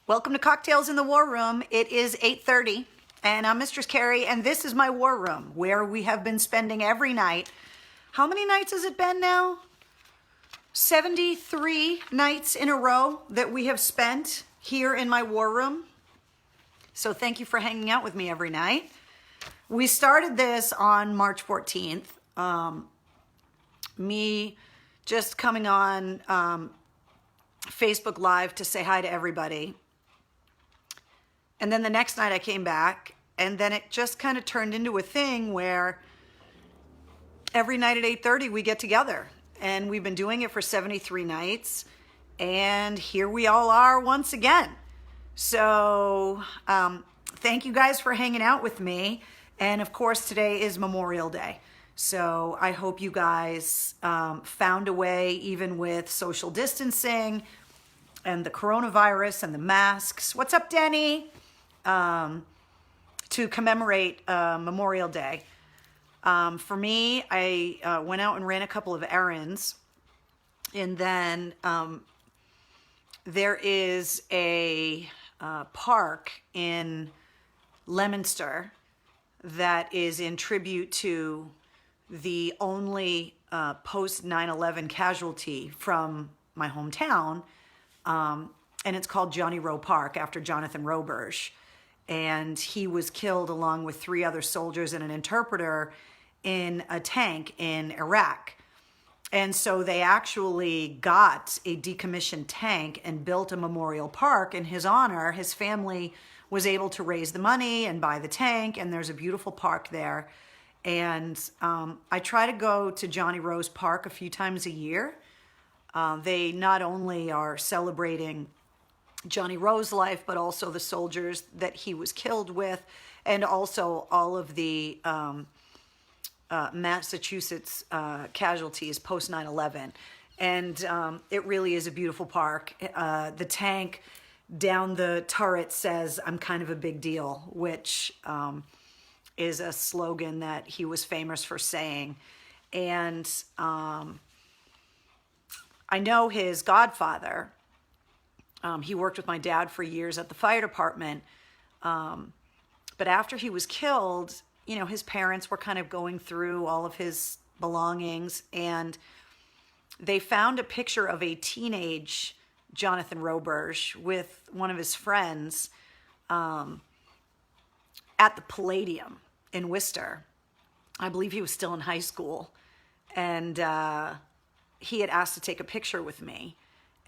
Welcome to Cocktails in the War Room. It is 8:30 and I'm Mistress Carrie and this is my war room where we have been spending every night. How many nights has it been now? 73 nights in a row that we have spent here in my war room. So thank you for hanging out with me every night. We started this on March 14th. Me just coming on Facebook Live to say hi to everybody. And then the next night I came back and then it just kind of turned into a thing where every night at 8:30 we get together, and we've been doing it for 73 nights and here we all are once again. So thank you guys for hanging out with me. And of course today is Memorial Day. So I hope you guys found a way, even with social distancing and the coronavirus and the masks. What's up, Denny? To commemorate Memorial Day. For me, I went out and ran a couple of errands, and then there is a park in Leominster that is in tribute to the only post 9/11 casualty from my hometown, and it's called Johnny Rowe Park after Jonathan Roberge. And he was killed along with 3 other soldiers and an interpreter in a tank in Iraq. And so they actually got a decommissioned tank and built a memorial park in his honor. His family was able to raise the money and buy the tank, and there's a beautiful park there. And I try to go to Johnny Rowe's Park a few times a year. They not only are celebrating Johnny Rowe's life, but also the soldiers that he was killed with, and also all of the Massachusetts casualties post 9/11. And it really is a beautiful park. The tank down the turret says, "I'm kind of a big deal," which is a slogan that he was famous for saying. And I know his godfather. He worked with my dad for years at the fire department. But after he was killed, you know, his parents were kind of going through all of his belongings, and they found a picture of a teenage Jonathan Roberge with one of his friends at the Palladium in Worcester. I believe he was still in high school, and he had asked to take a picture with me.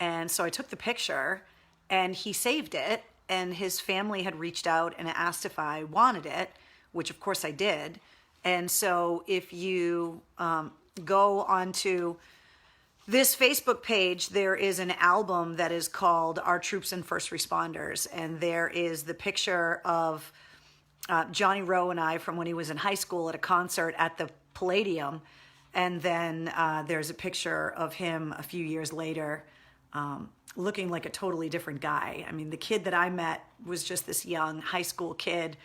And so I took the picture and he saved it, and his family had reached out and asked if I wanted it, which of course I did. And so if you go onto this Facebook page, there is an album that is called Our Troops and First Responders. And there is the picture of Johnny Rowe and I from when he was in high school at a concert at the Palladium. And then there's a picture of him a few years later, looking like a totally different guy. I mean, the kid that I met was just this young high school kid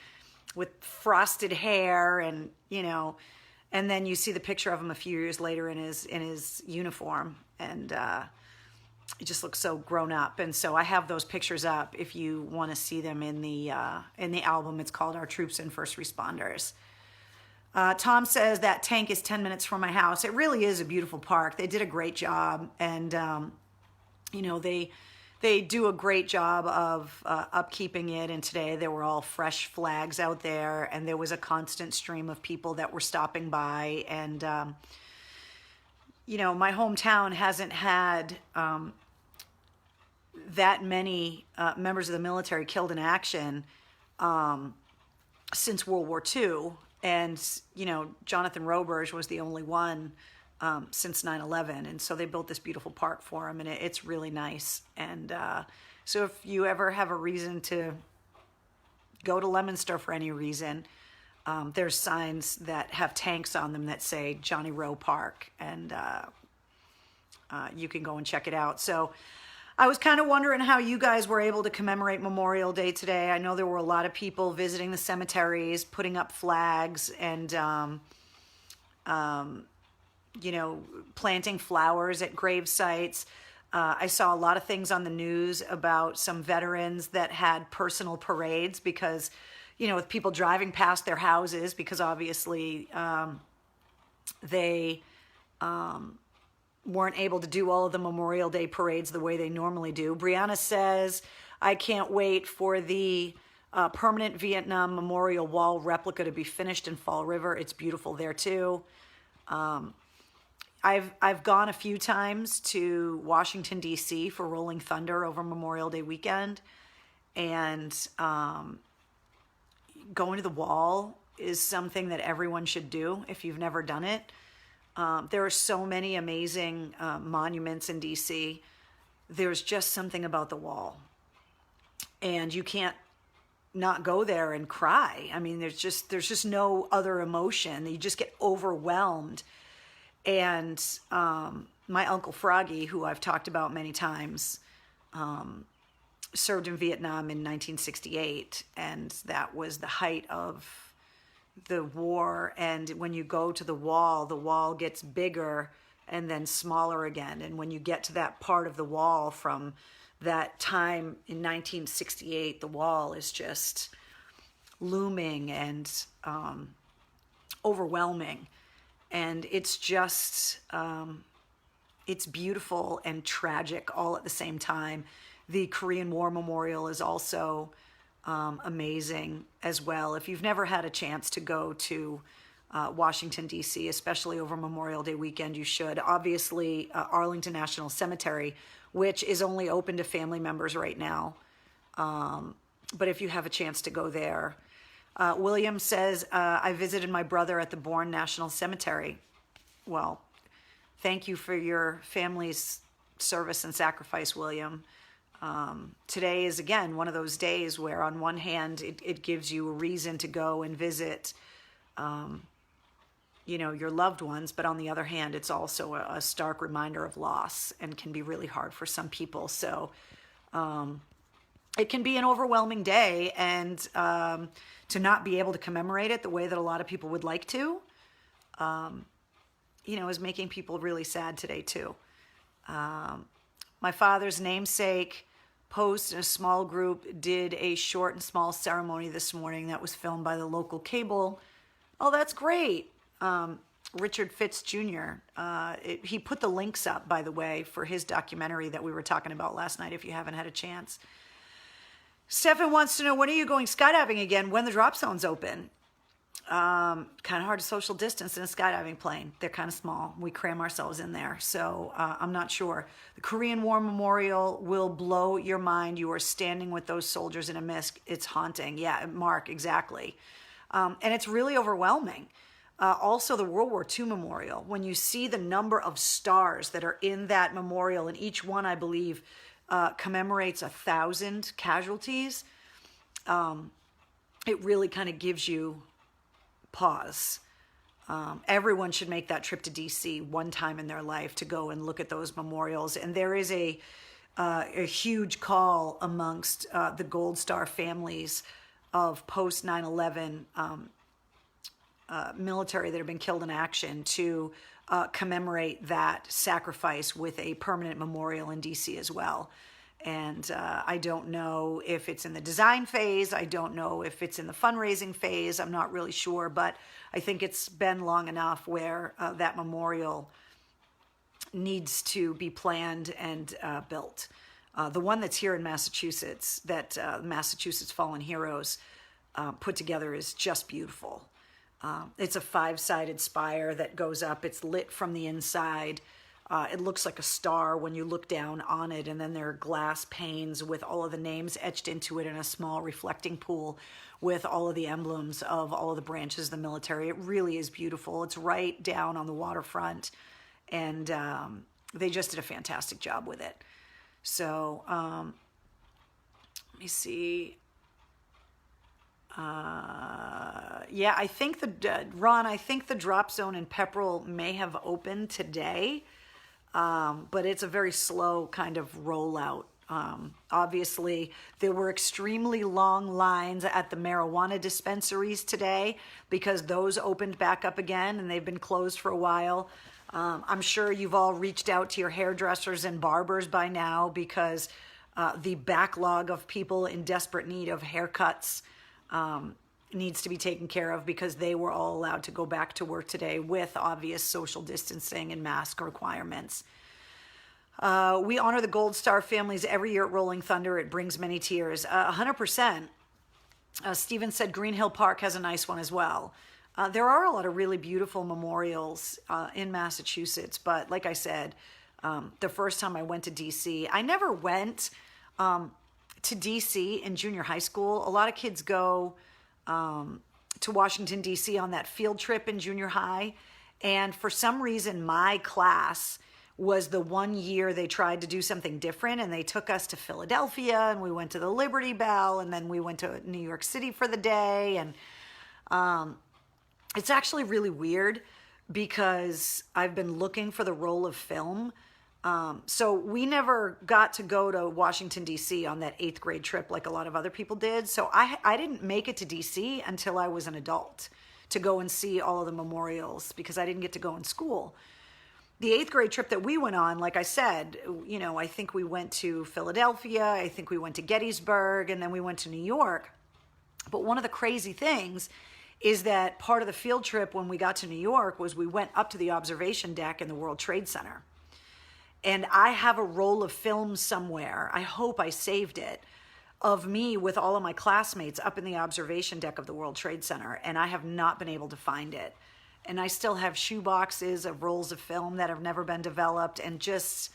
with frosted hair, and you know, and then you see the picture of him a few years later in his uniform, and he just looks so grown up. And so I have those pictures up if you want to see them in the album. It's called Our Troops and First Responders. Tom says that tank is 10 minutes from my house. It really is a beautiful park. They did a great job, and you know, they do a great job of upkeeping it. And today there were all fresh flags out there, and there was a constant stream of people that were stopping by. And you know, my hometown hasn't had that many members of the military killed in action since World War II. And, you know, Jonathan Roberge was the only one since 9/11. And so they built this beautiful park for him, and it's really nice. And so if you ever have a reason to go to Leominster for any reason, there's signs that have tanks on them that say Johnny Rowe Park, and you can go and check it out. So I was kind of wondering how you guys were able to commemorate Memorial Day today. I know there were a lot of people visiting the cemeteries, putting up flags, and you know, planting flowers at grave sites. I saw a lot of things on the news about some veterans that had personal parades because, with people driving past their houses, because obviously they weren't able to do all of the Memorial Day parades the way they normally do. Brianna says, I can't wait for the permanent Vietnam Memorial Wall replica to be finished in Fall River. It's beautiful there too. I've gone a few times to Washington, D.C. for Rolling Thunder over Memorial Day weekend. And going to the wall is something that everyone should do if you've never done it. There are so many amazing monuments in D.C. There's just something about the wall. And you can't not go there and cry. I mean, there's just no other emotion. You just get overwhelmed. And my Uncle Froggy, who I've talked about many times, served in Vietnam in 1968, and that was the height of the war. And when you go to the wall gets bigger and then smaller again. And when you get to that part of the wall from that time in 1968, the wall is just looming and overwhelming. And it's just, it's beautiful and tragic all at the same time. The Korean War Memorial is also amazing as well. If you've never had a chance to go to Washington, D.C., especially over Memorial Day weekend, you should. Obviously, Arlington National Cemetery, which is only open to family members right now. But if you have a chance to go there. William says, I visited my brother at the Bourne National Cemetery. Well, thank you for your family's service and sacrifice, William. Today is, again, one of those days where on one hand, it gives you a reason to go and visit, your loved ones. But on the other hand, it's also a stark reminder of loss and can be really hard for some people. So it can be an overwhelming day, and to not be able to commemorate it the way that a lot of people would like to, is making people really sad today too. My father's namesake Post in a small group did a short and small ceremony this morning that was filmed by the local cable. Oh, that's great. Richard Fitz Jr. He put the links up, by the way, for his documentary that we were talking about last night, if you haven't had a chance. Stefan wants to know, when are you going skydiving again, when the drop zone's open? Kind of hard to social distance in a skydiving plane. They're kind of small. We cram ourselves in there. So I'm not sure. The Korean War Memorial will blow your mind. You are standing with those soldiers in a mist. It's haunting. Yeah, Mark, exactly. And it's really overwhelming. Also, the World War II Memorial, when you see the number of stars that are in that memorial, and each one, I believe, commemorates 1,000 casualties, it really kind of gives you pause. Everyone should make that trip to DC one time in their life to go and look at those memorials. And there is a huge call amongst the Gold Star families of post 9/11 military that have been killed in action to commemorate that sacrifice with a permanent memorial in DC as well. And I don't know if it's in the design phase. I don't know if it's in the fundraising phase. I'm not really sure, but I think it's been long enough where that memorial needs to be planned and built. The one that's here in Massachusetts, that Massachusetts Fallen Heroes put together, is just beautiful. It's a 5-sided spire that goes up. It's lit from the inside. It looks like a star when you look down on it, and then there are glass panes with all of the names etched into it in a small reflecting pool with all of the emblems of all of the branches of the military. It really is beautiful. It's right down on the waterfront, and they just did a fantastic job with it. So let me see. Yeah, I think Ron, I think the drop zone in Pepperell may have opened today. But it's a very slow kind of rollout. Obviously, there were extremely long lines at the marijuana dispensaries today because those opened back up again and they've been closed for a while. I'm sure you've all reached out to your hairdressers and barbers by now because the backlog of people in desperate need of haircuts needs to be taken care of because they were all allowed to go back to work today with obvious social distancing and mask requirements. We honor the Gold Star families every year at Rolling Thunder. It brings many tears. 100%. Steven said Green Hill Park has a nice one as well. There are a lot of really beautiful memorials in Massachusetts, but like I said, the first time I went to DC, I never went to DC in junior high school. A lot of kids go to Washington, DC on that field trip in junior high, and for some reason, my class was the one year they tried to do something different, and they took us to Philadelphia, and we went to the Liberty Bell, and then we went to New York City for the day, and it's actually really weird because I've been looking for the roll of film. So we never got to go to Washington, D.C. on that 8th grade trip like a lot of other people did. So I didn't make it to D.C. until I was an adult to go and see all of the memorials because I didn't get to go in school. The 8th grade trip that we went on, like I said, you know, I think we went to Philadelphia, I think we went to Gettysburg, and then we went to New York. But one of the crazy things is that part of the field trip when we got to New York was we went up to the observation deck in the World Trade Center. And I have a roll of film somewhere, I hope I saved it, of me with all of my classmates up in the observation deck of the World Trade Center, and I have not been able to find it. And I still have shoe boxes of rolls of film that have never been developed. And just,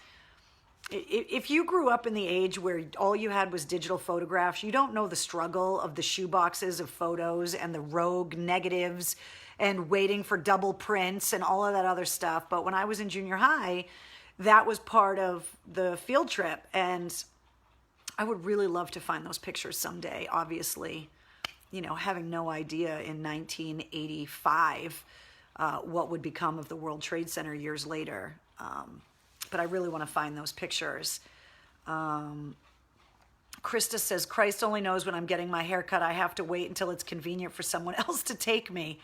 if you grew up in the age where all you had was digital photographs, you don't know the struggle of the shoe boxes of photos and the rogue negatives and waiting for double prints and all of that other stuff. But when I was in junior high, that was part of the field trip. And I would really love to find those pictures someday, obviously, you know, having no idea in 1985 what would become of the World Trade Center years later. But I really want to find those pictures. Krista says, Christ only knows when I'm getting my hair cut. I have to wait until it's convenient for someone else to take me.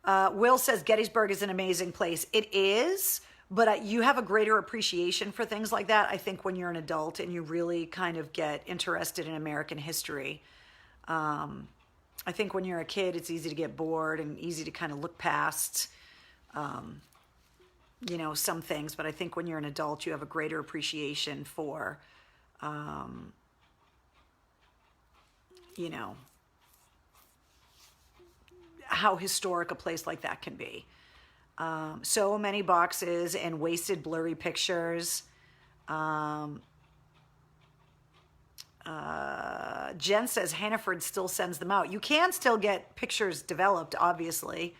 Will says, Gettysburg is an amazing place. It is, but you have a greater appreciation for things like that, I think, when you're an adult and you really kind of get interested in American history. I think when you're a kid, it's easy to get bored and easy to kind of look past, you know, some things. But I think when you're an adult, you have a greater appreciation for, you know, how historic a place like that can be. So many boxes and wasted blurry pictures. Jen says Hannaford still sends them out. You can still get pictures developed, obviously.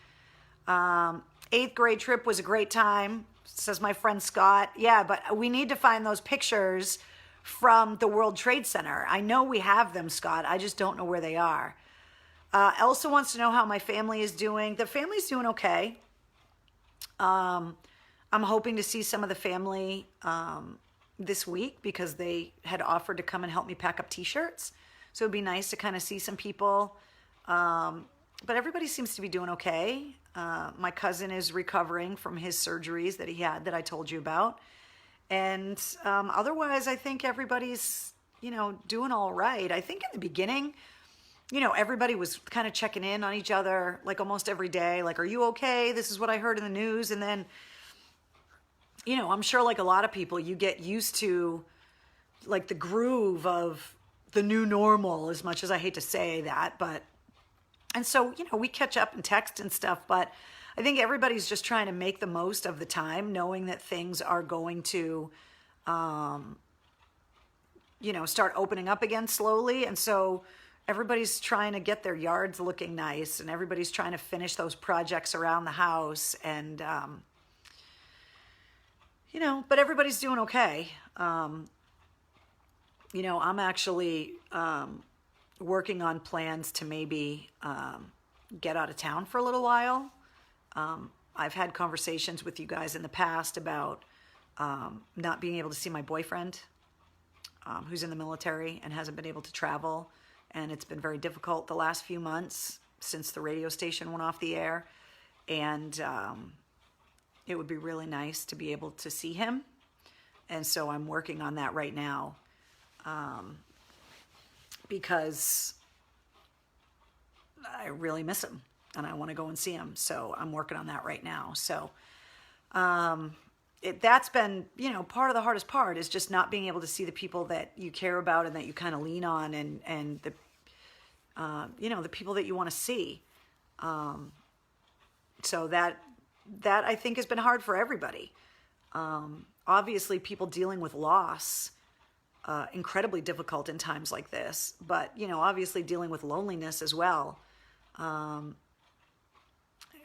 8th grade trip was a great time, says my friend Scott. Yeah, but we need to find those pictures from the World Trade Center. I know we have them, Scott. I just don't know where they are. Elsa wants to know how my family is doing. The family's doing okay. I'm hoping to see some of the family this week because they had offered to come and help me pack up t-shirts. So it'd be nice to kind of see some people. But everybody seems to be doing okay. My cousin is recovering from his surgeries that he had that I told you about. And otherwise, I think everybody's, you know, doing all right. I think in the beginning, you know, everybody was kind of checking in on each other like almost every day. Like, are you okay? This is what I heard in the news. And then, you know, I'm sure like a lot of people, you get used to like the groove of the new normal, as much as I hate to say that. But, and so, you know, we catch up and text and stuff, but I think everybody's just trying to make the most of the time, knowing that things are going to, you know, start opening up again slowly. And so everybody's trying to get their yards looking nice, and everybody's trying to finish those projects around the house. And, you know, but everybody's doing okay. You know, I'm actually working on plans to maybe get out of town for a little while. I've had conversations with you guys in the past about not being able to see my boyfriend, who's in the military and hasn't been able to travel. And it's been very difficult the last few months since the radio station went off the air. And it would be really nice to be able to see him. And so I'm working on that right now, because I really miss him and I want to go and see him. So I'm working on that right now. So that's been, part of the hardest part is just not being able to see the people that you care about and that you kind of lean on, and the, the people that you want to see. So that I think has been hard for everybody. Obviously, people dealing with loss, incredibly difficult in times like this, but, obviously dealing with loneliness as well.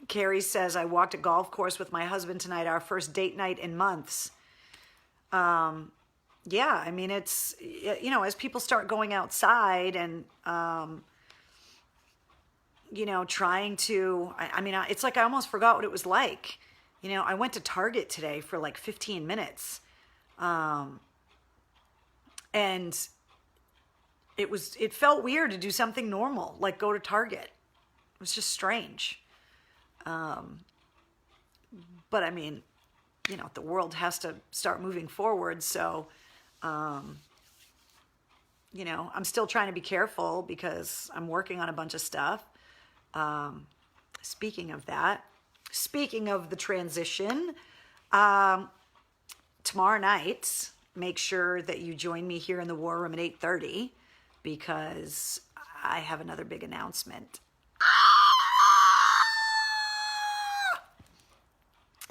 Carrie says, I walked a golf course with my husband tonight, our first date night in months. Yeah, I mean, it's, as people start going outside and, trying to, it's like I almost forgot what it was like. I went to Target today for like 15 minutes. And it felt weird to do something normal, like go to Target. It was just strange. But I mean, the world has to start moving forward. So, I'm still trying to be careful because I'm working on a bunch of stuff. Speaking of that, speaking of the transition, tomorrow night, make sure that you join me here in the War Room at 8:30 because I have another big announcement.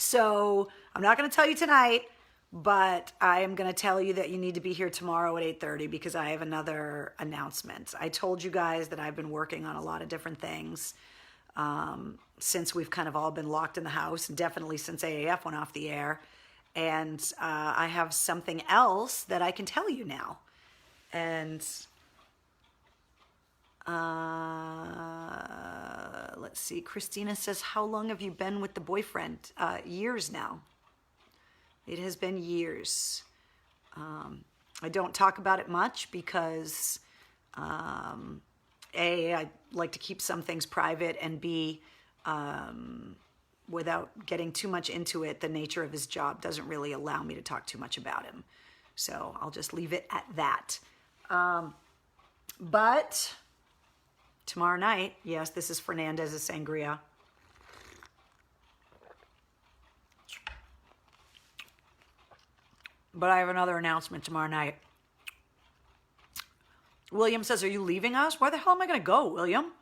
So I'm not going to tell you tonight, but I am going to tell you that you need to be here tomorrow at 8:30 because I have another announcement. I told you guys that I've been working on a lot of different things since we've kind of all been locked in the house, and definitely since AAF went off the air. And I have something else that I can tell you now. And let's see. Christina says, how long have you been with the boyfriend? Years now. It has been years. I don't talk about it much because, A, I like to keep some things private, and B, without getting too much into it, the nature of his job doesn't really allow me to talk too much about him. So I'll just leave it at that. But tomorrow night, yes, this is Fernandez's Sangria. But I have another announcement tomorrow night. William says, are you leaving us? Where the hell am I going to go, William?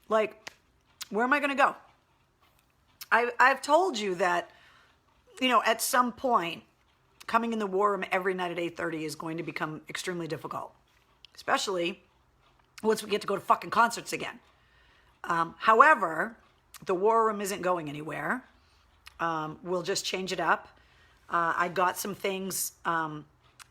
Like, where am I going to go? I've told you that, at some point, coming in the War Room every night at 8:30 is going to become extremely difficult. Especially once we get to go to fucking concerts again. However, the War Room isn't going anywhere. We'll just change it up. I got some things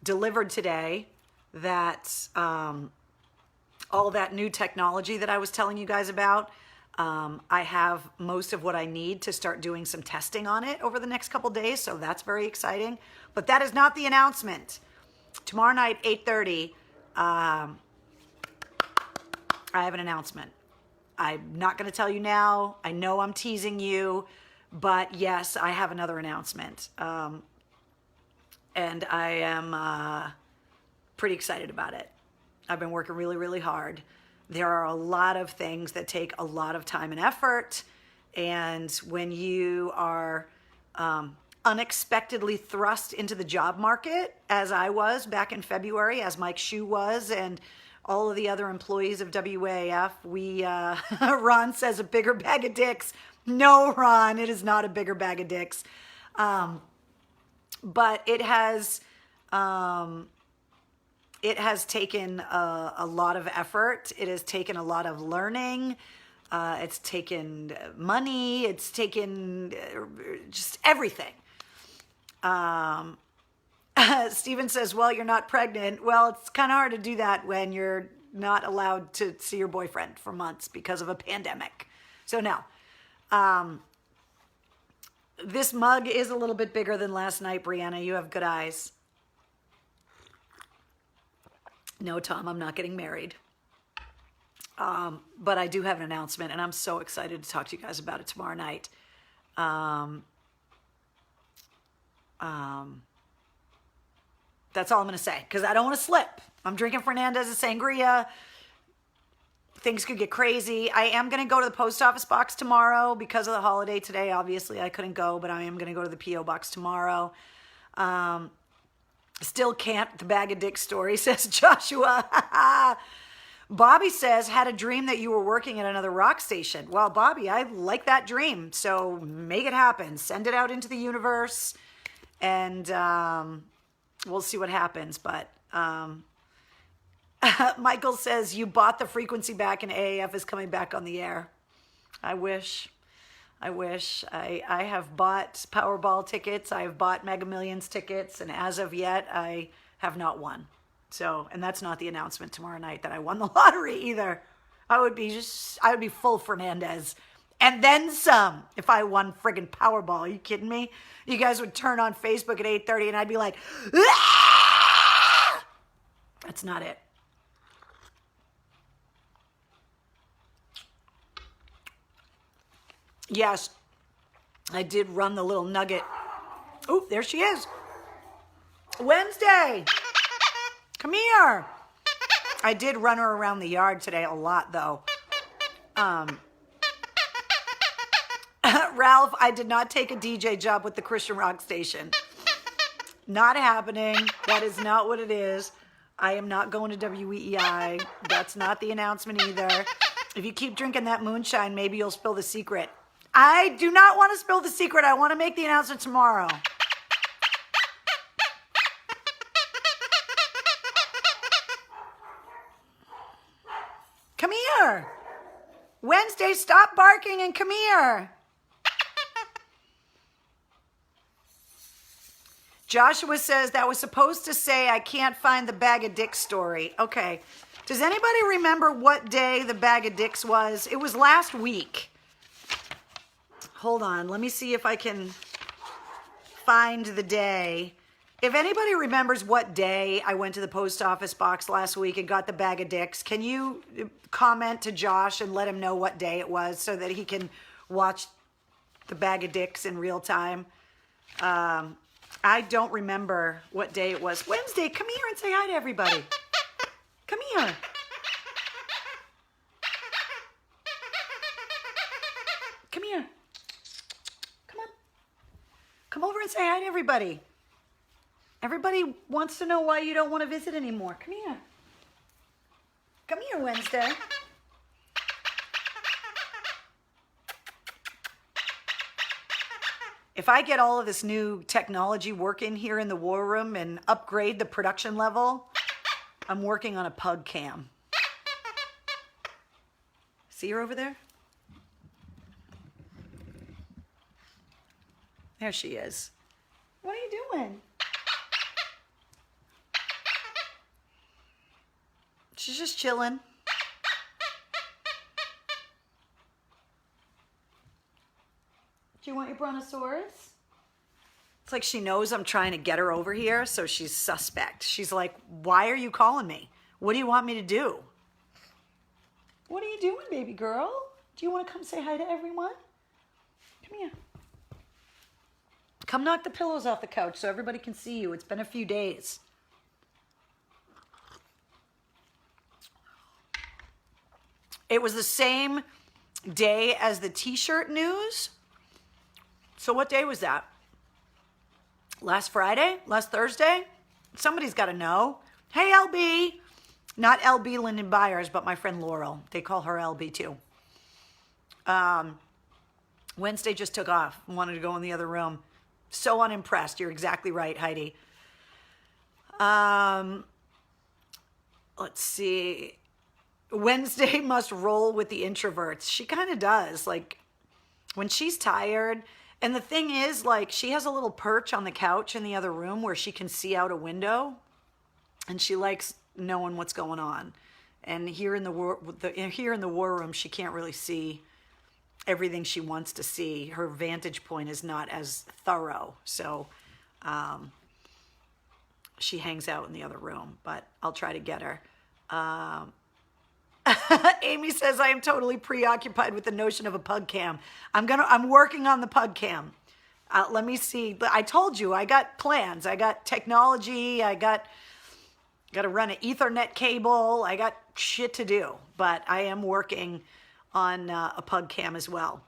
delivered today that all that new technology that I was telling you guys about, I have most of what I need to start doing some testing on it over the next couple days, so that's very exciting. But that is not the announcement. Tomorrow night, 8:30, I have an announcement. I'm not going to tell you now. I know I'm teasing you, but yes, I have another announcement. And I am pretty excited about it. I've been working really, really hard. There are a lot of things that take a lot of time and effort. And when you are unexpectedly thrust into the job market, as I was back in February, as Mike Shue was, and all of the other employees of WAF, Ron says a bigger bag of dicks. No, Ron, it is not a bigger bag of dicks. But it has taken a lot of effort. It has taken a lot of learning. It's taken money. It's taken just everything. Steven says, well, you're not pregnant. Well, it's kind of hard to do that when you're not allowed to see your boyfriend for months because of a pandemic. So no. This mug is a little bit bigger than last night, Brianna. You have good eyes. No, Tom, I'm not getting married. But I do have an announcement, and I'm so excited to talk to you guys about it tomorrow night. That's all I'm going to say, because I don't want to slip. I'm drinking Fernandez's sangria. Things could get crazy. I am going to go to the post office box tomorrow because of the holiday today. Obviously, I couldn't go, but I am going to go to the P.O. box tomorrow. Still can't the bag of dicks story, says Joshua. Bobby says, had a dream that you were working at another rock station. Well, Bobby, I like that dream, so make it happen. Send it out into the universe, and we'll see what happens. But Michael says, you bought the frequency back and AAF is coming back on the air. I wish. I have bought Powerball tickets. I have bought Mega Millions tickets. And as of yet, I have not won. So, and that's not the announcement tomorrow night that I won the lottery either. I would be full Fernandez. And then some if I won friggin' Powerball. Are you kidding me? You guys would turn on Facebook at 8:30 and I'd be like, ah! That's not it. Yes, I did run the little nugget. Oh, there she is. Wednesday. Come here. I did run her around the yard today a lot, though. Ralph, I did not take a DJ job with the Christian rock station. Not happening. That is not what it is. I am not going to WEEI. That's not the announcement either. If you keep drinking that moonshine, maybe you'll spill the secret. I do not want to spill the secret. I want to make the announcement tomorrow. Come here. Wednesday, stop barking and come here. Joshua says that was supposed to say I can't find the bag of dicks story. Okay. Does anybody remember what day the bag of dicks was? It was last week. Hold on. Let me see if I can find the day. If anybody remembers what day I went to the post office box last week and got the bag of dicks, can you comment to Josh and let him know what day it was so that he can watch the bag of dicks in real time? I don't remember what day it was. Wednesday, come here and say hi to everybody. Come here. Come here. Come on. Come over and say hi to everybody. Everybody wants to know why you don't want to visit anymore. Come here. Come here, Wednesday. If I get all of this new technology working here in the war room and upgrade the production level, I'm working on a pug cam. See her over there? There she is. What are you doing? She's just chilling. Do you want your brontosaurus? It's like she knows I'm trying to get her over here, so she's suspect. She's like, why are you calling me? What do you want me to do? What are you doing, baby girl? Do you want to come say hi to everyone? Come here. Come knock the pillows off the couch so everybody can see you. It's been a few days. It was the same day as the t-shirt news. So what day was that? Last Friday? Last Thursday? Somebody's got to know. Hey, LB. Not LB Lyndon Byers, but my friend Laurel. They call her LB too. Wednesday just took off. Wanted to go in the other room. So unimpressed. You're exactly right, Heidi. Let's see. Wednesday must roll with the introverts. She kind of does. Like, when she's tired... And the thing is, like, she has a little perch on the couch in the other room where she can see out a window, and she likes knowing what's going on. And here in the war room, she can't really see everything she wants to see. Her vantage point is not as thorough, so she hangs out in the other room. But I'll try to get her. Amy says, I am totally preoccupied with the notion of a pug cam. I'm working on the pug cam. Let me see. I told you, I got plans. I got technology. I got to run an Ethernet cable. I got shit to do, but I am working on a pug cam as well.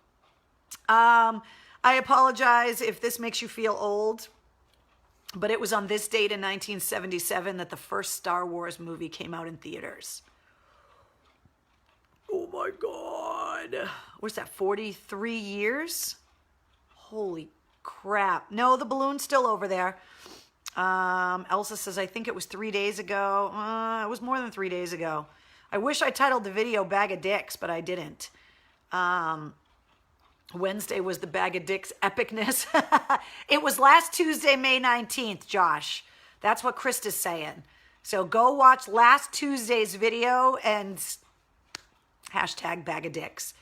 I apologize if this makes you feel old, but it was on this date in 1977 that the first Star Wars movie came out in theaters. Oh my God. What's that, 43 years? Holy crap. No, the balloon's still over there. Elsa says, I think it was 3 days ago. It was more than 3 days ago. I wish I titled the video Bag of Dicks, but I didn't. Wednesday was the Bag of Dicks epicness. It was last Tuesday, May 19th, Josh. That's what Krista's saying. So go watch last Tuesday's video and hashtag Bag of Dicks.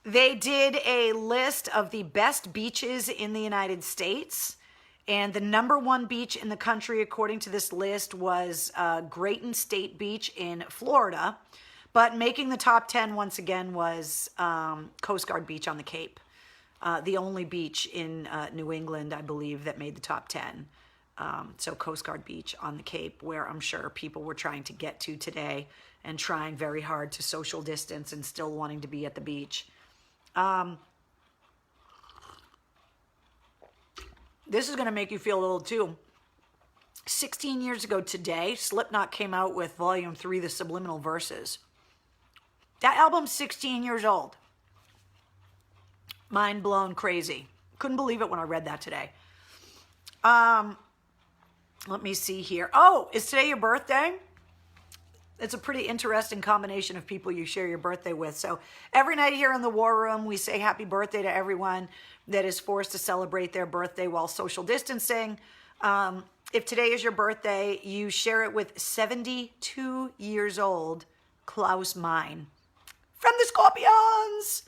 They did a list of the best beaches in the United States. And the number one beach in the country, according to this list, was Grayton State Beach in Florida. But making the top 10 once again was Coast Guard Beach on the Cape. The only beach in New England, I believe, that made the top 10. So Coast Guard Beach on the Cape, where I'm sure people were trying to get to today and trying very hard to social distance and still wanting to be at the beach. This is going to make you feel old too. 16 years ago today, Slipknot came out with Volume 3, The Subliminal Verses. That album's 16 years old. Mind blown crazy. Couldn't believe it when I read that today. Let me see here. Oh, is today your birthday? It's a pretty interesting combination of people you share your birthday with. So every night here in the War Room, we say happy birthday to everyone that is forced to celebrate their birthday while social distancing. If today is your birthday, you share it with 72 years old Klaus Meine from the Scorpions.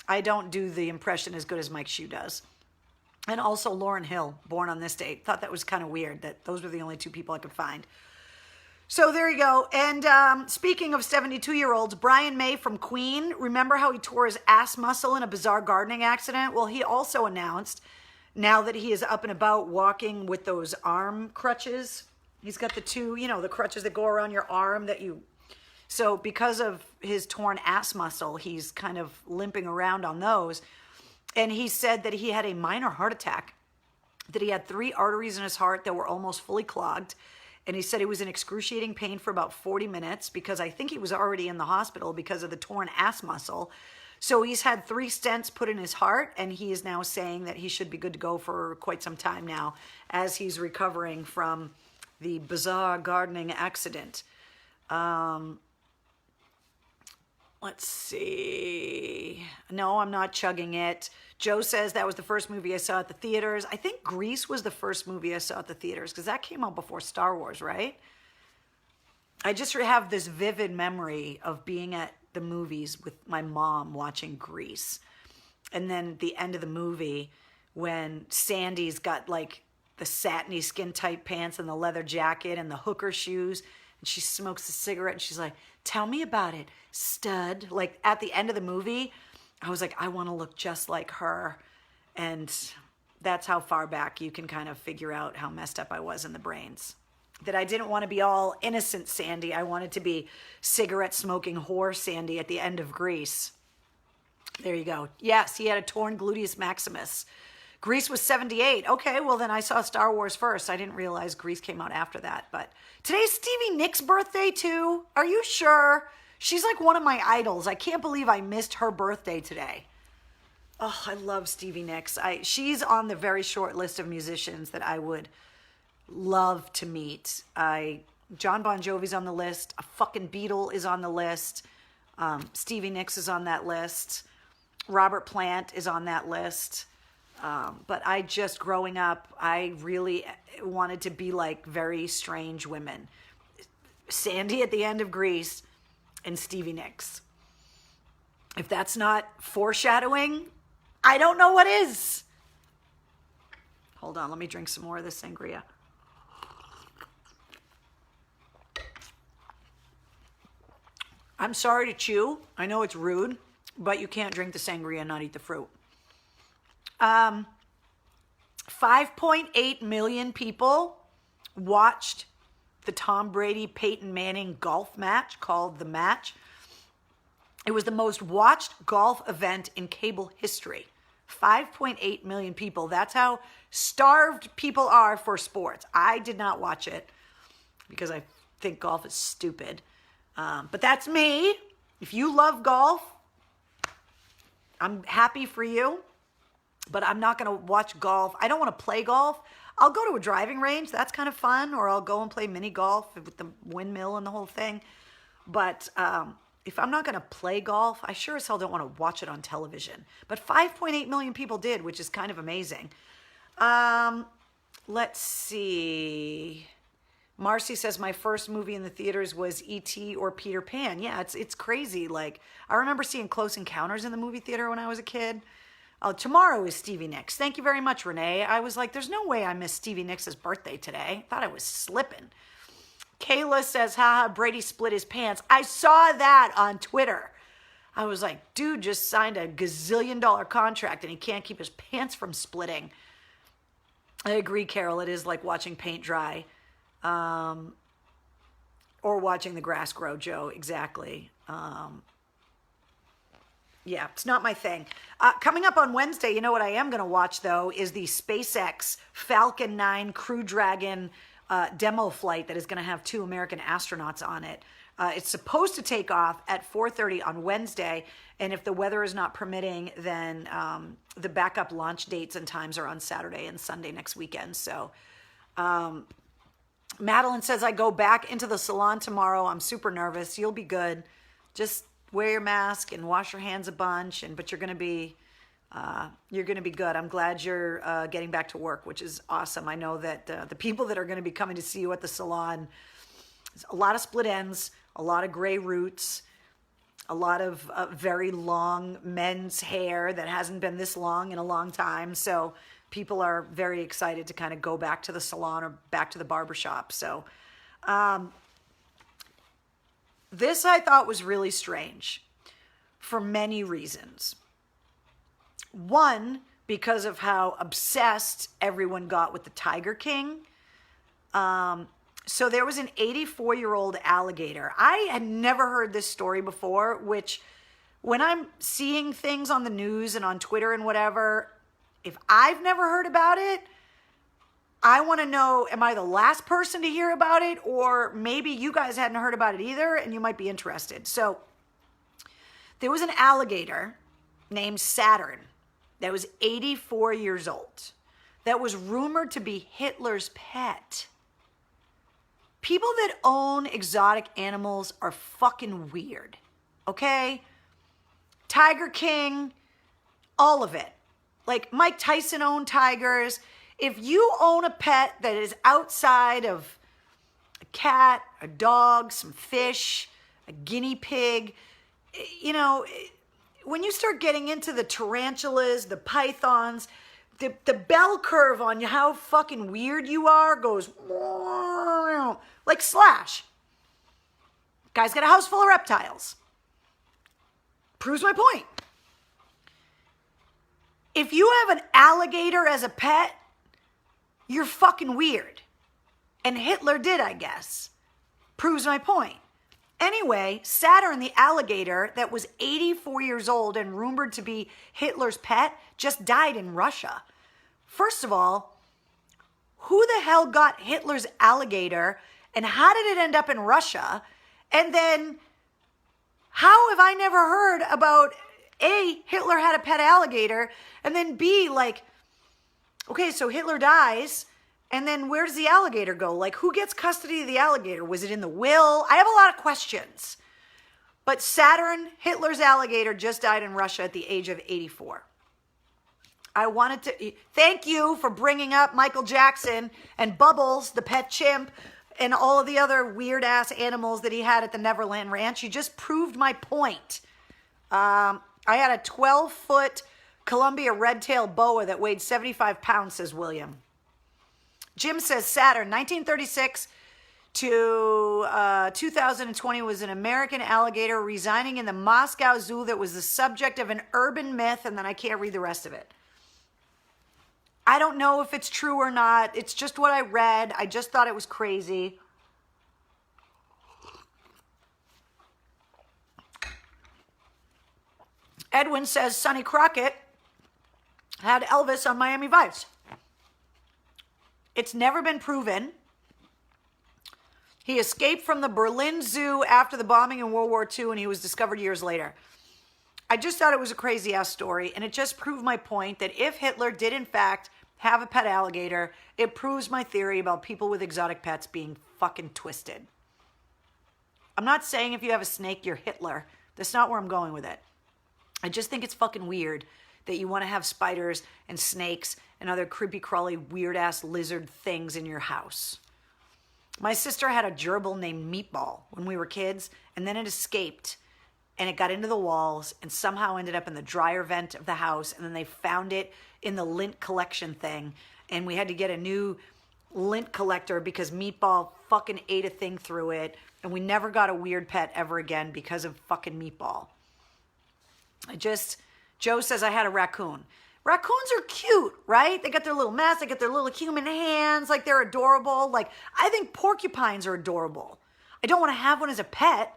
I don't do the impression as good as Mike Shue does. And also Lauryn Hill, born on this date. Thought that was kind of weird that those were the only two people I could find. So there you go. And speaking of 72-year-olds, Brian May from Queen, remember how he tore his ass muscle in a bizarre gardening accident? Well, he also announced, now that he is up and about walking with those arm crutches, he's got the two, the crutches that go around your arm so because of his torn ass muscle, he's kind of limping around on those. And he said that he had a minor heart attack, that he had 3 arteries in his heart that were almost fully clogged. And he said he was in excruciating pain for about 40 minutes because I think he was already in the hospital because of the torn ass muscle. So he's had 3 stents put in his heart, and he is now saying that he should be good to go for quite some time now as he's recovering from the bizarre gardening accident. Let's see. No, I'm not chugging it. Joe says that was the first movie I saw at the theaters. I think Grease was the first movie I saw at the theaters because that came out before Star Wars, right? I just have this vivid memory of being at the movies with my mom watching Grease. And then the end of the movie when Sandy's got like the satiny skin tight pants and the leather jacket and the hooker shoes, and she smokes a cigarette and she's like, tell me about it, stud. Like at the end of the movie, I was like, I want to look just like her. And that's how far back you can kind of figure out how messed up I was in the brains. That I didn't want to be all innocent Sandy. I wanted to be cigarette smoking whore Sandy at the end of Grease. There you go. Yes, he had a torn gluteus maximus. Grease was 78. Okay, well then I saw Star Wars first. I didn't realize Grease came out after that. But today's Stevie Nicks' birthday too. Are you sure? She's like one of my idols. I can't believe I missed her birthday today. Oh, I love Stevie Nicks. She's on the very short list of musicians that I would love to meet. John Bon Jovi's on the list. A fucking Beatle is on the list. Stevie Nicks is on that list. Robert Plant is on that list. But growing up, I really wanted to be like very strange women. Sandy at the end of Grease and Stevie Nicks. If that's not foreshadowing, I don't know what is. Hold on, let me drink some more of this sangria. I'm sorry to chew. I know it's rude, but you can't drink the sangria and not eat the fruit. 5.8 million people watched the Tom Brady Peyton Manning golf match called The Match. It was the most watched golf event in cable history. 5.8 million people. That's how starved people are for sports. I did not watch it because I think golf is stupid. But that's me. If you love golf, I'm happy for you. But I'm not going to watch golf. I don't want to play golf. I'll go to a driving range. That's kind of fun. Or I'll go and play mini golf with the windmill and the whole thing. But if I'm not going to play golf, I sure as hell don't want to watch it on television. But 5.8 million people did, which is kind of amazing. Let's see. Marcy says my first movie in the theaters was E.T. or Peter Pan. Yeah, it's crazy. Like, I remember seeing Close Encounters in the movie theater when I was a kid. Oh, tomorrow is Stevie Nicks. Thank you very much, Renee. I was like, there's no way I missed Stevie Nicks' birthday today. Thought I was slipping. Kayla says, haha, Brady split his pants. I saw that on Twitter. I was like, dude just signed a gazillion-dollar contract and he can't keep his pants from splitting. I agree, Carol. It is like watching paint dry. Or watching the grass grow, Joe. Exactly. Yeah, it's not my thing. Coming up on Wednesday, you know what I am going to watch, though, is the SpaceX Falcon 9 Crew Dragon demo flight that is going to have 2 American astronauts on it. It's supposed to take off at 4:30 on Wednesday, and if the weather is not permitting, then the backup launch dates and times are on Saturday and Sunday next weekend. So Madeline says, I go back into the salon tomorrow. I'm super nervous. You'll be good. Just wear your mask and wash your hands a bunch, but you're going to be good. I'm glad you're getting back to work, which is awesome. I know that the people that are going to be coming to see you at the salon, a lot of split ends, a lot of gray roots, a lot of very long men's hair that hasn't been this long in a long time. So people are very excited to kind of go back to the salon or back to the barbershop. So this I thought was really strange for many reasons. One, because of how obsessed everyone got with the Tiger King. So there was an 84-year-old alligator. I had never heard this story before, which when I'm seeing things on the news and on Twitter and whatever, if I've never heard about it, I want to know, am I the last person to hear about it? Or maybe you guys hadn't heard about it either and you might be interested. So there was an alligator named Saturn that was 84 years old that was rumored to be Hitler's pet. People that own exotic animals are fucking weird, okay? Tiger King, all of it. Like Mike Tyson owned tigers. If you own a pet that is outside of a cat, a dog, some fish, a guinea pig, you know, when you start getting into the tarantulas, the pythons, the bell curve on how fucking weird you are goes like Slash. Guy's got a house full of reptiles. Proves my point. If you have an alligator as a pet, you're fucking weird. And Hitler did, I guess. Proves my point. Anyway, Saturn the alligator that was 84 years old and rumored to be Hitler's pet just died in Russia. First of all, who the hell got Hitler's alligator and how did it end up in Russia? And then how have I never heard about A, Hitler had a pet alligator, and then B, like, okay, so Hitler dies, and then where does the alligator go? Like, who gets custody of the alligator? Was it in the will? I have a lot of questions. But Saturn, Hitler's alligator, just died in Russia at the age of 84. I wanted to thank you for bringing up Michael Jackson and Bubbles, the pet chimp, and all of the other weird-ass animals that he had at the Neverland Ranch. You just proved my point. I had a 12-foot Columbia red-tailed boa that weighed 75 pounds, says William. Jim says Saturn, 1936 to 2020 was an American alligator residing in the Moscow Zoo that was the subject of an urban myth, and then I can't read the rest of it. I don't know if it's true or not. It's just what I read. I just thought it was crazy. Edwin says Sonny Crockett had Elvis on Miami Vice. It's never been proven. He escaped from the Berlin Zoo after the bombing in World War II, and he was discovered years later. I just thought it was a crazy-ass story, and it just proved my point that if Hitler did, in fact, have a pet alligator, it proves my theory about people with exotic pets being fucking twisted. I'm not saying if you have a snake, you're Hitler. That's not where I'm going with it. I just think it's fucking weird that you want to have spiders and snakes and other creepy crawly weird ass lizard things in your house. My sister had a gerbil named Meatball when we were kids, and then it escaped and it got into the walls and somehow ended up in the dryer vent of the house, and then they found it in the lint collection thing, and we had to get a new lint collector because Meatball fucking ate a thing through it, and we never got a weird pet ever again because of fucking Meatball. Joe says I had a raccoon. Raccoons are cute, right? They got their little masks, they got their little human hands, like they're adorable. Like, I think porcupines are adorable. I don't want to have one as a pet.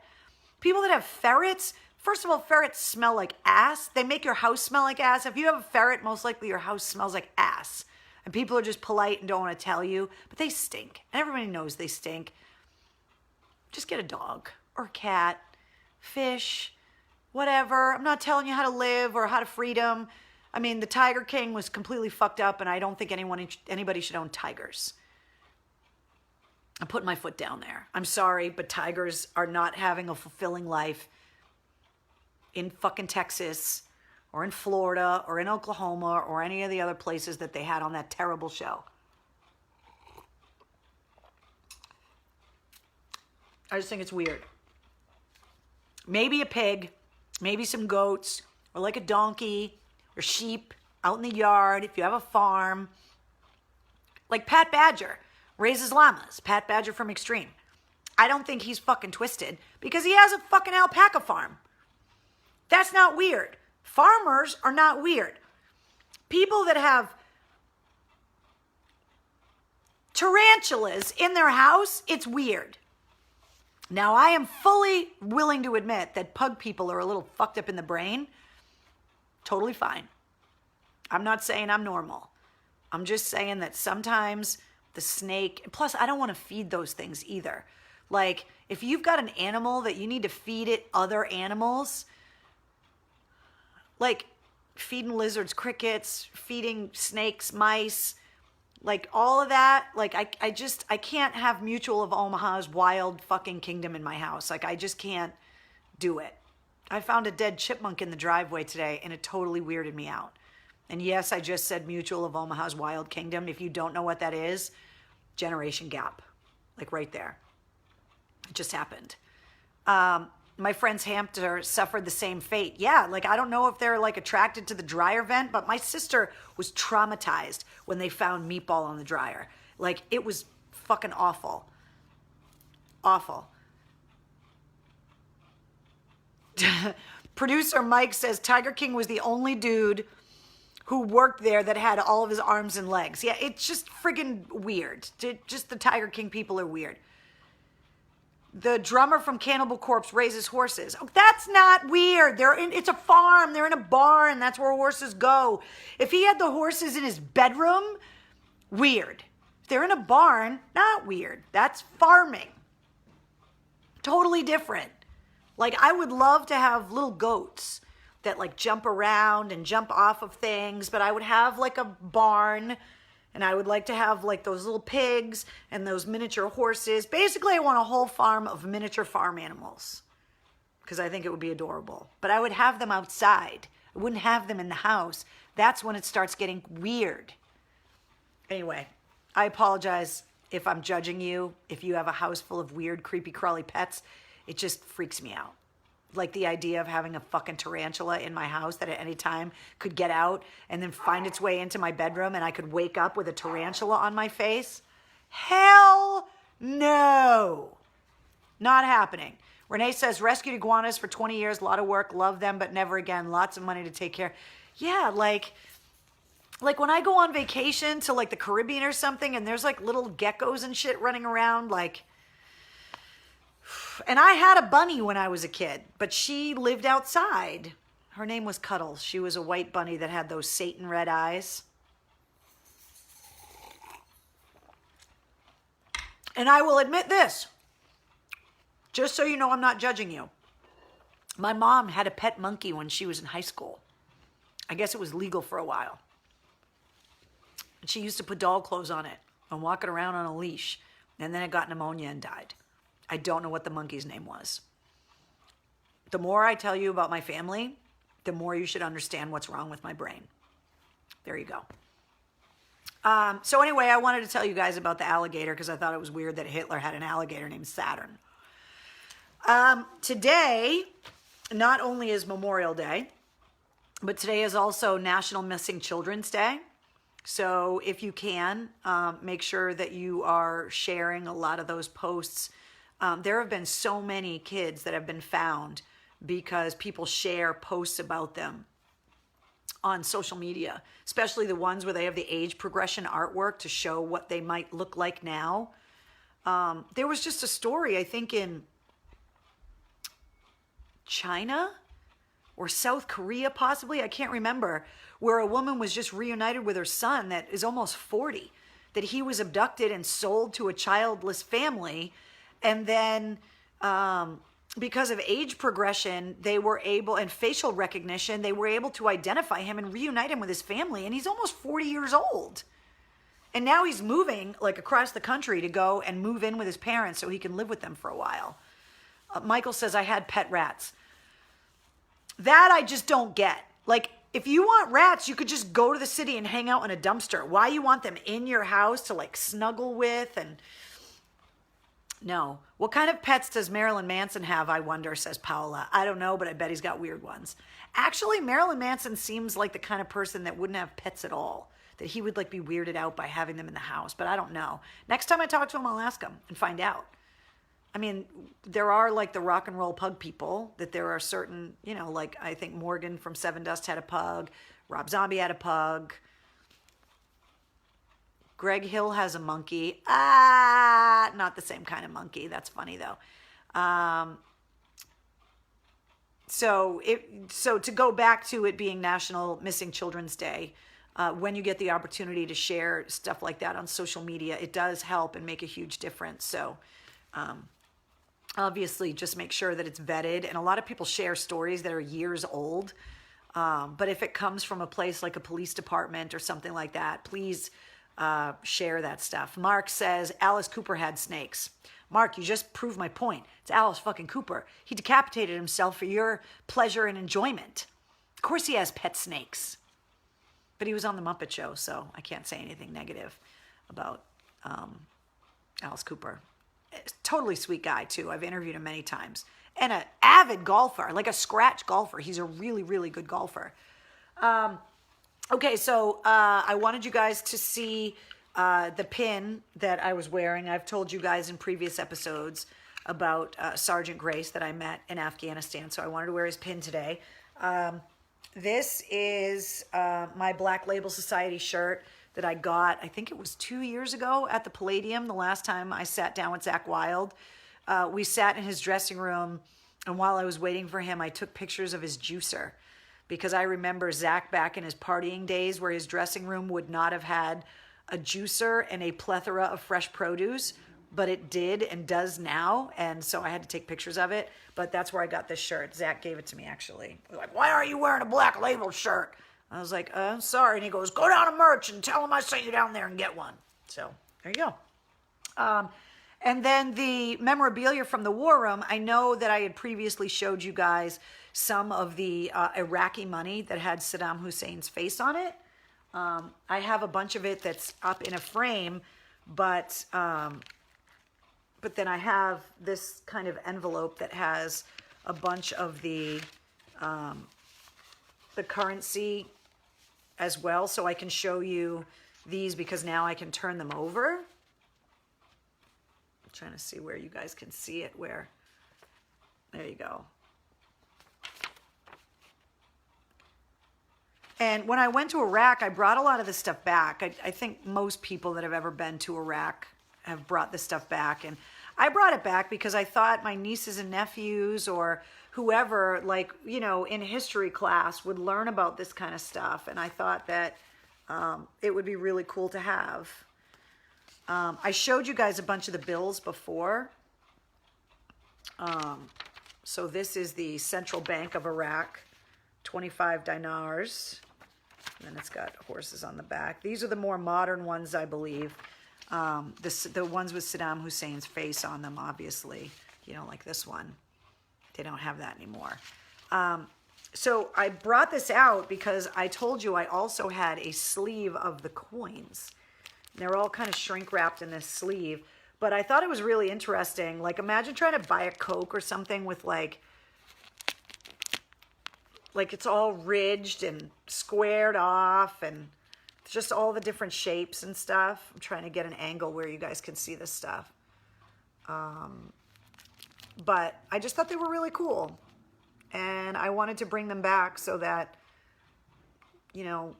People that have ferrets, first of all, ferrets smell like ass. They make your house smell like ass. If you have a ferret, most likely your house smells like ass. And people are just polite and don't want to tell you, but they stink. And everybody knows they stink. Just get a dog or a cat, fish, whatever. I'm not telling you how to live or how to freedom. I mean, the Tiger King was completely fucked up, and I don't think anybody should own tigers. I'm putting my foot down there. I'm sorry, but tigers are not having a fulfilling life in fucking Texas or in Florida or in Oklahoma or any of the other places that they had on that terrible show. I just think it's weird. Maybe a pig, maybe some goats, or like a donkey or sheep out in the yard if you have a farm. Like Pat Badger raises llamas. Pat Badger from Extreme. I don't think he's fucking twisted because he has a fucking alpaca farm. That's not weird. Farmers are not weird. People that have tarantulas in their house, it's weird. Now, I am fully willing to admit that pug people are a little fucked up in the brain. Totally fine. I'm not saying I'm normal. I'm just saying that sometimes the snake, plus I don't want to feed those things either. Like, if you've got an animal that you need to feed it other animals, like feeding lizards, crickets, feeding snakes, mice, like all of that, like I can't have Mutual of Omaha's wild fucking kingdom in my house. Like, I just can't do it. I found a dead chipmunk in the driveway today, and it totally weirded me out. And yes, I just said Mutual of Omaha's wild kingdom. If you don't know what that is, generation gap, like right there. It just happened. My friend's hamster suffered the same fate. Yeah, like I don't know if they're like attracted to the dryer vent, but my sister was traumatized when they found Meatball on the dryer. Like, it was fucking awful. Awful. Producer Mike says Tiger King was the only dude who worked there that had all of his arms and legs. Yeah, it's just friggin' weird. Just the Tiger King people are weird. The drummer from Cannibal Corpse raises horses. Oh, that's not weird. It's a farm. They're in a barn. That's where horses go. If he had the horses in his bedroom, weird. If they're in a barn, not weird. That's farming. Totally different. Like, I would love to have little goats that like jump around and jump off of things, but I would have like a barn, and I would like to have like those little pigs and those miniature horses. Basically, I want a whole farm of miniature farm animals because I think it would be adorable. But I would have them outside. I wouldn't have them in the house. That's when it starts getting weird. Anyway, I apologize if I'm judging you. If you have a house full of weird, creepy, crawly pets, it just freaks me out. Like the idea of having a fucking tarantula in my house that at any time could get out and then find its way into my bedroom and I could wake up with a tarantula on my face. Hell No, not happening. Renee says, rescued iguanas for 20 years, a lot of work, love them, but never again. Lots of money to take care. Yeah, like when I go on vacation to like the Caribbean or something and there's like little geckos and shit running around, like, and I had a bunny when I was a kid, but she lived outside. Her name was Cuddles. She was a white bunny that had those Satan red eyes. And I will admit this, just so you know I'm not judging you. My mom had a pet monkey when she was in high school. I guess it was legal for a while. And she used to put doll clothes on it and walk it around on a leash. And then it got pneumonia and died. I don't know what the monkey's name was. The more I tell you about my family, the more you should understand what's wrong with my brain. There you go. So anyway, I wanted to tell you guys about the alligator because I thought it was weird that Hitler had an alligator named Saturn. Today, not only is Memorial Day, but today is also National Missing Children's Day. So if you can, make sure that you are sharing a lot of those posts. There have been so many kids that have been found because people share posts about them on social media, especially the ones where they have the age progression artwork to show what they might look like now. There was just a story, I think in China or South Korea possibly, I can't remember, where a woman was just reunited with her son that is almost 40, that he was abducted and sold to a childless family. And then because of age progression, they were able, and facial recognition, they were able to identify him and reunite him with his family. And he's almost 40 years old. And now he's moving like across the country to go and move in with his parents so he can live with them for a while. Michael says, I had pet rats. That I just don't get. Like, if you want rats, you could just go to the city and hang out in a dumpster. Why you want them in your house to like snuggle with and... No. What kind of pets does Marilyn Manson have, I wonder, says Paola. I don't know, but I bet he's got weird ones. Actually, Marilyn Manson seems like the kind of person that wouldn't have pets at all, that he would like be weirded out by having them in the house, but I don't know. Next time I talk to him, I'll ask him and find out. I mean, there are like the rock and roll pug people, that there are certain, you know, like I think Morgan from Seven Dust had a pug, Rob Zombie had a pug, Greg Hill has a monkey. Not the same kind of monkey. That's funny though. So to go back to it being National Missing Children's Day, when you get the opportunity to share stuff like that on social media, it does help and make a huge difference. So obviously just make sure that it's vetted. And a lot of people share stories that are years old. But if it comes from a place like a police department or something like that, please share that stuff. Mark says Alice Cooper had snakes. Mark, you just proved my point. It's Alice fucking Cooper. He decapitated himself for your pleasure and enjoyment. Of course he has pet snakes. But he was on the Muppet Show, so I can't say anything negative about Alice Cooper. Totally sweet guy too. I've interviewed him many times. And an avid golfer, like a scratch golfer. He's a really, really good golfer. Okay, so I wanted you guys to see the pin that I was wearing. I've told you guys in previous episodes about Sergeant Grace that I met in Afghanistan, so I wanted to wear his pin today. This is my Black Label Society shirt that I got, I think it was 2 years ago at the Palladium, the last time I sat down with Zakk Wylde. We sat in his dressing room, and while I was waiting for him, I took pictures of his juicer. Because I remember Zakk back in his partying days where his dressing room would not have had a juicer and a plethora of fresh produce, but it did and does now. And so I had to take pictures of it. But that's where I got this shirt. Zakk gave it to me, actually. Like, why aren't you wearing a Black Label shirt? I was like, I'm sorry. And he goes, go down to merch and tell him I sent you down there and get one. So there you go. And then the memorabilia from the War Room, I know that I had previously showed you guys some of the Iraqi money that had Saddam Hussein's face on it. I have a bunch of it that's up in a frame, but then I have this kind of envelope that has a bunch of the currency as well, so I can show you these because now I can turn them over. trying to see where you guys can see it. Where, there you go. And when I went to Iraq, I brought a lot of this stuff back. I think most people that have ever been to Iraq have brought this stuff back. And I brought it back because I thought my nieces and nephews or whoever, like, you know, in history class would learn about this kind of stuff. And I thought that it would be really cool to have. I showed you guys a bunch of the bills before. So this is the Central Bank of Iraq, 25 dinars. And then it's got horses on the back. These are the more modern ones, I believe. The ones with Saddam Hussein's face on them, obviously. You know, like this one. They don't have that anymore. So I brought this out because I told you I also had a sleeve of the coins. They're all kind of shrink wrapped in this sleeve. But I thought it was really interesting. Like, imagine trying to buy a Coke or something with like it's all ridged and squared off and just all the different shapes and stuff. I'm trying to get an angle where you guys can see this stuff. But I just thought they were really cool. And I wanted to bring them back so that, you know,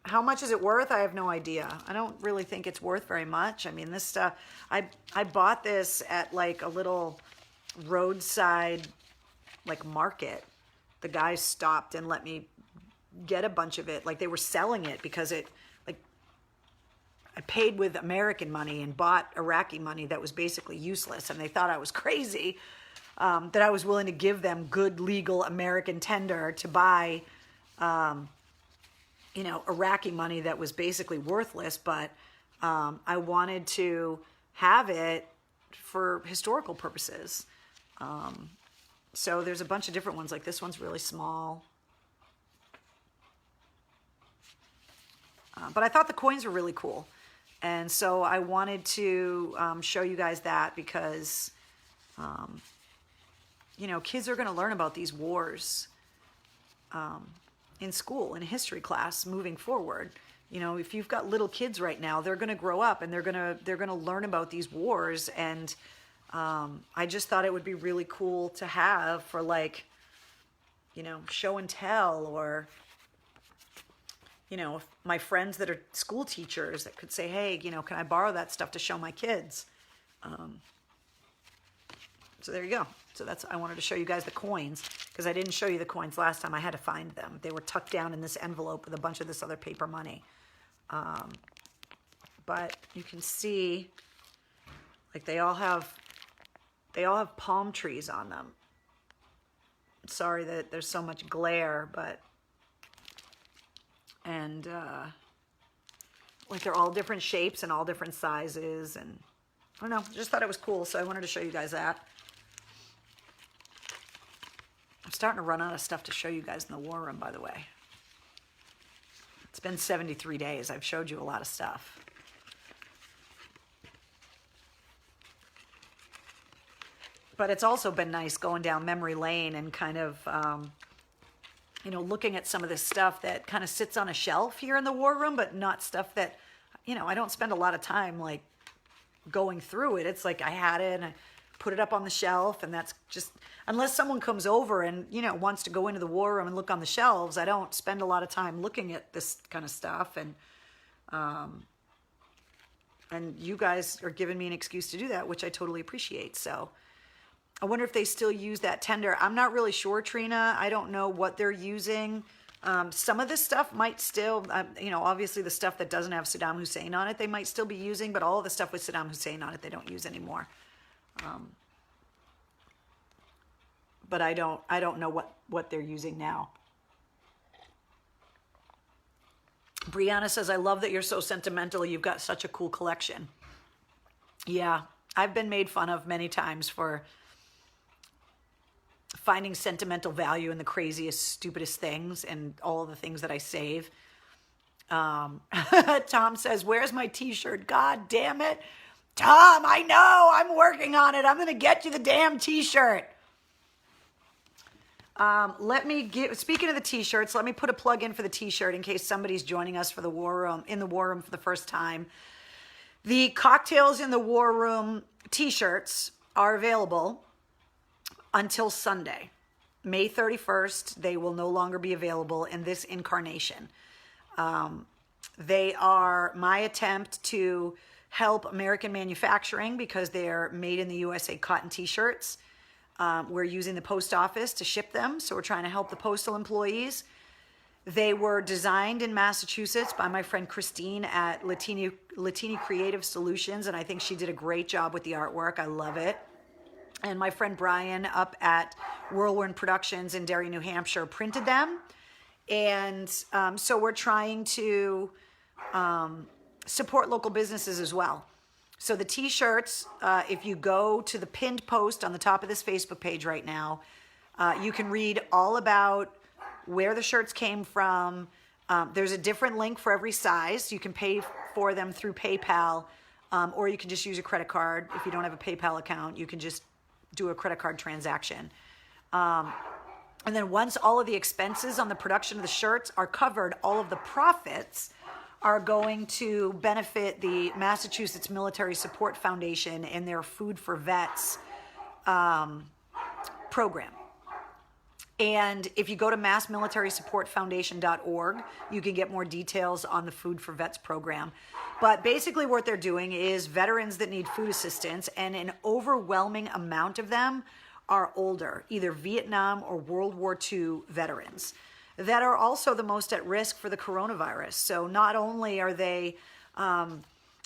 how much is it worth? I have no idea. I don't really think it's worth very much. I mean, this stuff, I bought this at like a little roadside like market. The guys stopped and let me get a bunch of it. Like, they were selling it because I paid with American money and bought Iraqi money that was basically useless. And they thought I was crazy, that I was willing to give them good legal American tender to buy, you know, Iraqi money that was basically worthless. But I wanted to have it for historical purposes. So there's a bunch of different ones. Like, this one's really small. But I thought the coins were really cool. And so I wanted to show you guys that because, you know, kids are going to learn about these wars in school, in history class, moving forward. You know, if you've got little kids right now, they're going to grow up and they're going to learn about these wars. And I just thought it would be really cool to have for, like, you know, show and tell, or, you know, my friends that are school teachers that could say, hey, you know, can I borrow that stuff to show my kids? So there you go. So I wanted to show you guys the coins because I didn't show you the coins last time. I had to find them. They were tucked down in this envelope with a bunch of this other paper money. But you can see, like, they all have palm trees on them. Sorry that there's so much glare, but, and like, they're all different shapes and all different sizes, and I don't know, just thought it was cool, so I wanted to show you guys that. I'm starting to run out of stuff to show you guys in the war room, by the way. It's been 73 days. I've showed you a lot of stuff. But it's also been nice going down memory lane and kind of, you know, looking at some of this stuff that kind of sits on a shelf here in the war room, but not stuff that, you know, I don't spend a lot of time, like, going through it. It's like I had it and I put it up on the shelf, and that's just, unless someone comes over and, you know, wants to go into the war room and look on the shelves, I don't spend a lot of time looking at this kind of stuff. And you guys are giving me an excuse to do that, which I totally appreciate. So I wonder if they still use that tender. I'm not really sure, Trina. I don't know what they're using. Some of this stuff might still, you know, obviously the stuff that doesn't have Saddam Hussein on it, they might still be using, but all of the stuff with Saddam Hussein on it, they don't use anymore. But I don't know what they're using now. Brianna says, I love that you're so sentimental. You've got such a cool collection. Yeah, I've been made fun of many times for finding sentimental value in the craziest, stupidest things and all of the things that I save. Tom says, where's my t-shirt? God damn it. Tom, I know. I'm working on it. I'm going to get you the damn t-shirt. Speaking of the t-shirts, let me put a plug in for the t-shirt in case somebody's joining us for the war room, in the war room for the first time. The cocktails in the war room t-shirts are available until Sunday, May 31st. They will no longer be available in this incarnation. They are my attempt to help American manufacturing because they're made in the USA cotton t-shirts. We're using the post office to ship them, so we're trying to help the postal employees. They were designed in Massachusetts by my friend Christine at Latini Creative Solutions, and I think she did a great job with the artwork. I love it. And my friend Brian up at Whirlwind Productions in Derry, New Hampshire, printed them. And so we're trying to support local businesses as well. So the t-shirts, if you go to the pinned post on the top of this Facebook page right now, you can read all about where the shirts came from. There's a different link for every size. You can pay for them through PayPal, or you can just use a credit card. If you don't have a PayPal account, you can just do a credit card transaction. And then once all of the expenses on the production of the shirts are covered, all of the profits are going to benefit the Massachusetts Military Support Foundation in their Food for Vets program. And if you go to massmilitarysupportfoundation.org, you can get more details on the Food for Vets program. But basically what they're doing is veterans that need food assistance, and an overwhelming amount of them are older, either Vietnam or World War II veterans, that are also the most at risk for the coronavirus. So not only are they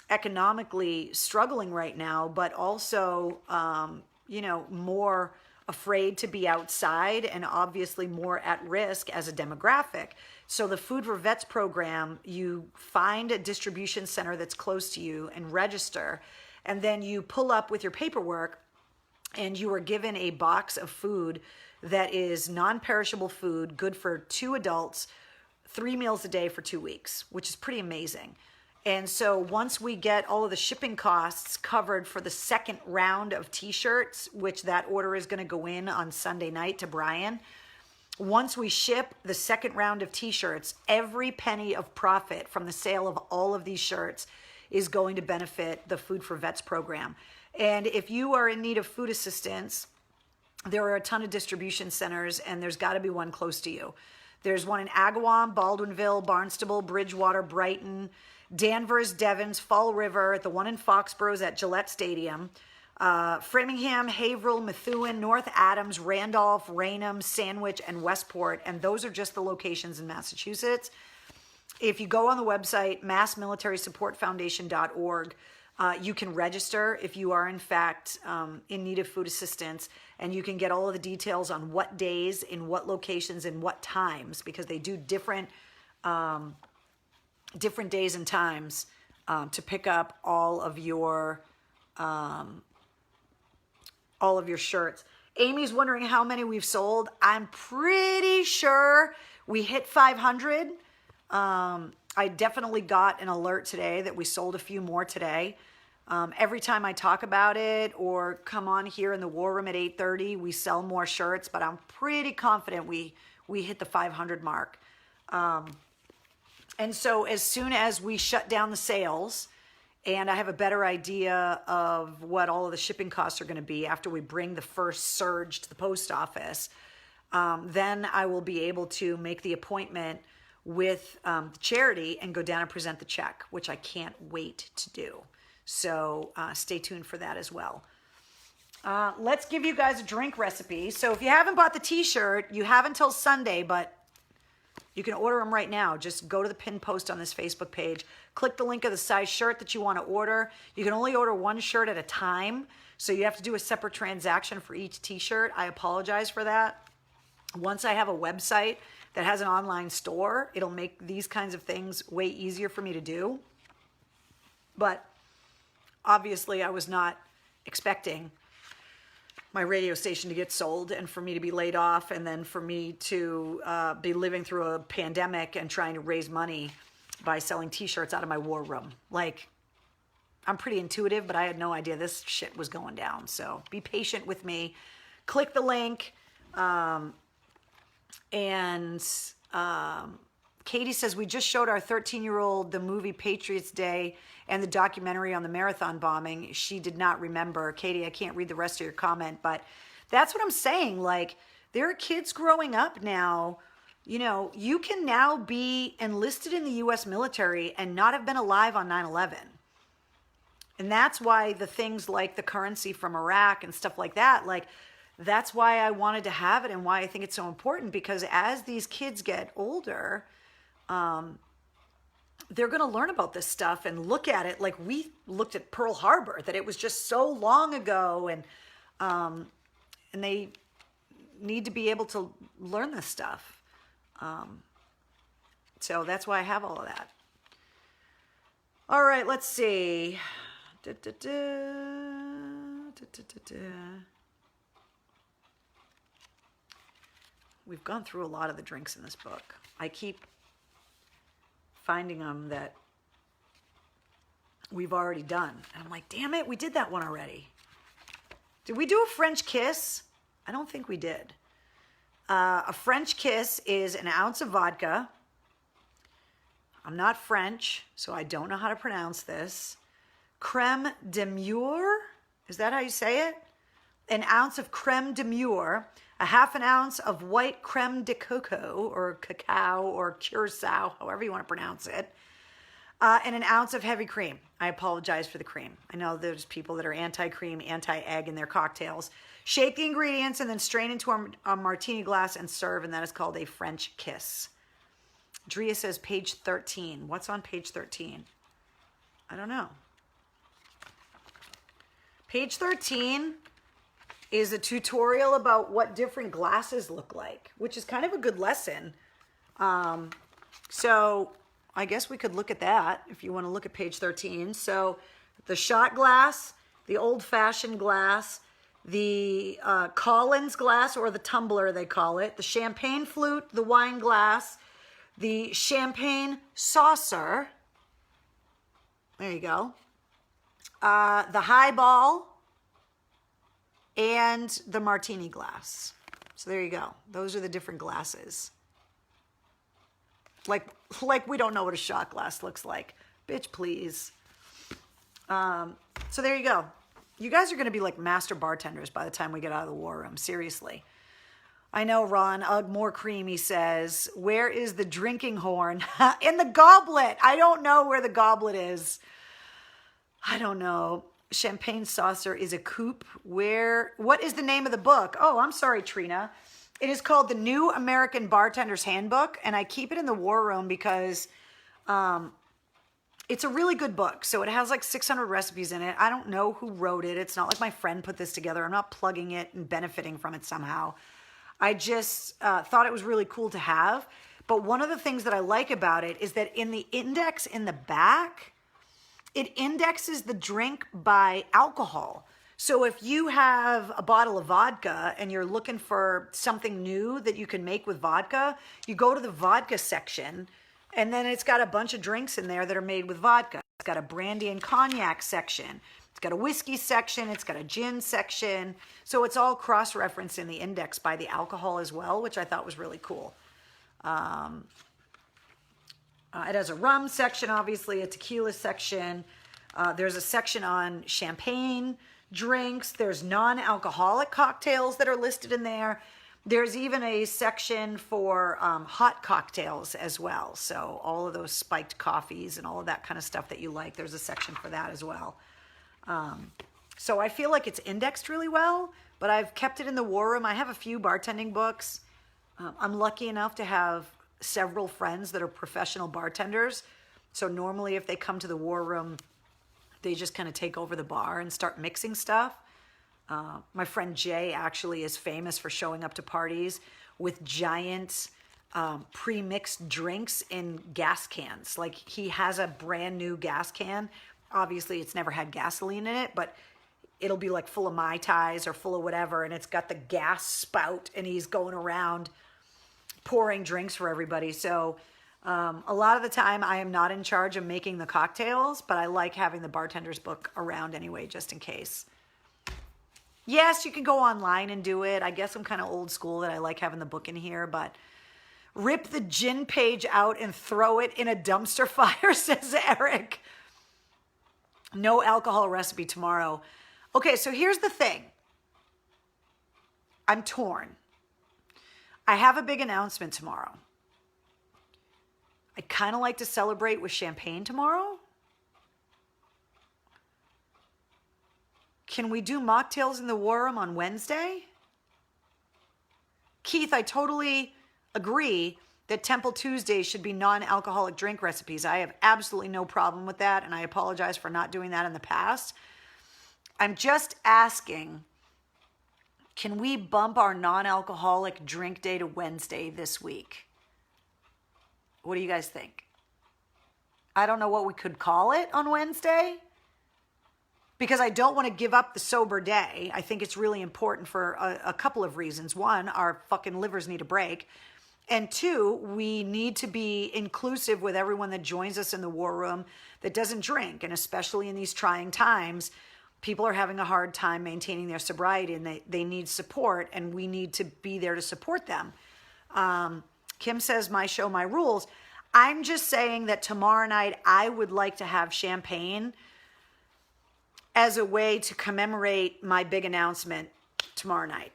economically struggling right now, but also, more afraid to be outside and obviously more at risk as a demographic. So the Food for Vets program, you find a distribution center that's close to you and register, and then you pull up with your paperwork and you are given a box of food that is non-perishable food, good for 2 adults, 3 meals a day for 2 weeks, which is pretty amazing. And so once we get all of the shipping costs covered for the second round of t-shirts, which that order is going to go in on Sunday night to Brian, once we ship the second round of t-shirts, every penny of profit from the sale of all of these shirts is going to benefit the Food for Vets program. And if you are in need of food assistance, there are a ton of distribution centers, and there's got to be one close to you. There's one in Agawam, Baldwinville, Barnstable, Bridgewater, Brighton, Danvers, Devons, Fall River, the one in Foxborough is at Gillette Stadium, Framingham, Haverhill, Methuen, North Adams, Randolph, Raynham, Sandwich, and Westport. And those are just the locations in Massachusetts. If you go on the website, massmilitarysupportfoundation.org, you can register if you are in fact in need of food assistance, and you can get all of the details on what days, in what locations, and what times, because they do different days and times to pick up all of your shirts. Amy's wondering how many we've sold. I'm pretty sure we hit 500. I definitely got an alert today that we sold a few more today. Every time I talk about it or come on here in the War Room at 8:30, we sell more shirts, but I'm pretty confident we hit the 500 mark. And so as soon as we shut down the sales and I have a better idea of what all of the shipping costs are going to be after we bring the first surge to the post office, then I will be able to make the appointment with the charity and go down and present the check, which I can't wait to do. So stay tuned for that as well. Let's give you guys a drink recipe. So if you haven't bought the t-shirt, you have until Sunday, but you can order them right now. Just go to the pinned post on this Facebook page. Click the link of the size shirt that you want to order. You can only order one shirt at a time, so you have to do a separate transaction for each t-shirt. I apologize for that. Once I have a website that has an online store, it'll make these kinds of things way easier for me to do. But obviously, I was not expecting my radio station to get sold and for me to be laid off, and then for me to be living through a pandemic and trying to raise money by selling t-shirts out of my war room. Like, I'm pretty intuitive, but I had no idea this shit was going down. So be patient with me. Click the link and Katie says, we just showed our 13-year-old the movie Patriots Day and the documentary on the marathon bombing. She did not remember. Katie, I can't read the rest of your comment, but that's what I'm saying. Like, there are kids growing up now. You know, you can now be enlisted in the U.S. military and not have been alive on 9/11. And that's why the things like the currency from Iraq and stuff like that, like, that's why I wanted to have it and why I think it's so important, because as these kids get older, they're going to learn about this stuff and look at it like we looked at Pearl Harbor, that it was just so long ago, and they need to be able to learn this stuff. So that's why I have all of that. All right, let's see. We've gone through a lot of the drinks in this book. I keep finding them that we've already done. And I'm like, damn it, we did that one already. Did we do a French kiss? I don't think we did. A French kiss is an ounce of vodka. I'm not French, so I don't know how to pronounce this. Creme de mure, is that how you say it? An ounce of creme de mure, a half an ounce of white creme de cocoa or cacao or curacao, however you want to pronounce it, and an ounce of heavy cream. I apologize for the cream. I know there's people that are anti-cream, anti-egg in their cocktails. Shake the ingredients and then strain into a martini glass and serve, and that is called a French kiss. Drea says page 13. What's on page 13? I don't know. Page 13 is a tutorial about what different glasses look like, which is kind of a good lesson. So I guess we could look at that if you want to look at page 13. So the shot glass, the old-fashioned glass, the Collins glass, or the tumbler they call it, the champagne flute, the wine glass, the champagne saucer, there you go, the highball, and the martini glass. So there you go. Those are the different glasses. Like we don't know what a shot glass looks like. Bitch, please. So there you go. You guys are going to be like master bartenders by the time we get out of the war room. Seriously. I know, Ron. Ugh, more creamy says, where is the drinking horn? In the goblet. I don't know where the goblet is. I don't know. Champagne saucer is a coupe. What is the name of the book? Oh, I'm sorry, Trina. It is called The New American Bartender's Handbook, and I keep it in the war room because it's a really good book. So it has like 600 recipes in it. I don't know who wrote it. It's not like my friend put this together. I'm not plugging it and benefiting from it somehow. I just thought it was really cool to have. But one of the things that I like about it is that in the index in the back, it indexes the drink by alcohol. So if you have a bottle of vodka and you're looking for something new that you can make with vodka, you go to the vodka section, and then it's got a bunch of drinks in there that are made with vodka. It's got a brandy and cognac section. It's got a whiskey section. It's got a gin section. So it's all cross-referenced in the index by the alcohol as well, which I thought was really cool. It has a rum section, obviously, a tequila section. There's a section on champagne drinks. There's non-alcoholic cocktails that are listed in there. There's even a section for hot cocktails as well. So all of those spiked coffees and all of that kind of stuff that you like, there's a section for that as well. So I feel like it's indexed really well, but I've kept it in the war room. I have a few bartending books. I'm lucky enough to have several friends that are professional bartenders. So normally if they come to the war room, they just kind of take over the bar and start mixing stuff. My friend Jay actually is famous for showing up to parties with giant pre-mixed drinks in gas cans. Like he has a brand new gas can. Obviously it's never had gasoline in it, but it'll be like full of Mai Tais or full of whatever. And it's got the gas spout and he's going around pouring drinks for everybody. So a lot of the time I am not in charge of making the cocktails, but I like having the bartender's book around anyway, just in case. Yes, you can go online and do it. I guess I'm kind of old school that I like having the book in here, but Rip the gin page out and throw it in a dumpster fire, says Eric. No alcohol recipe tomorrow. Okay, so here's the thing. I'm torn. I have a big announcement tomorrow. I'd kind of like to celebrate with champagne tomorrow. Can we do mocktails in the War Room on Wednesday? Keith, I totally agree that Temple Tuesdays should be non-alcoholic drink recipes. I have absolutely no problem with that, and I apologize for not doing that in the past. I'm just asking, can we bump our non-alcoholic drink day to Wednesday this week? What do you guys think? I don't know what we could call it on Wednesday, because I don't want to give up the sober day. I think it's really important for a couple of reasons. One, our fucking livers need a break. And two, we need to be inclusive with everyone that joins us in the War Room that doesn't drink. And especially in these trying times, people are having a hard time maintaining their sobriety, and they need support, and we need to be there to support them. Kim says, my show, my rules. I'm just saying that tomorrow night, I would like to have champagne as a way to commemorate my big announcement tomorrow night.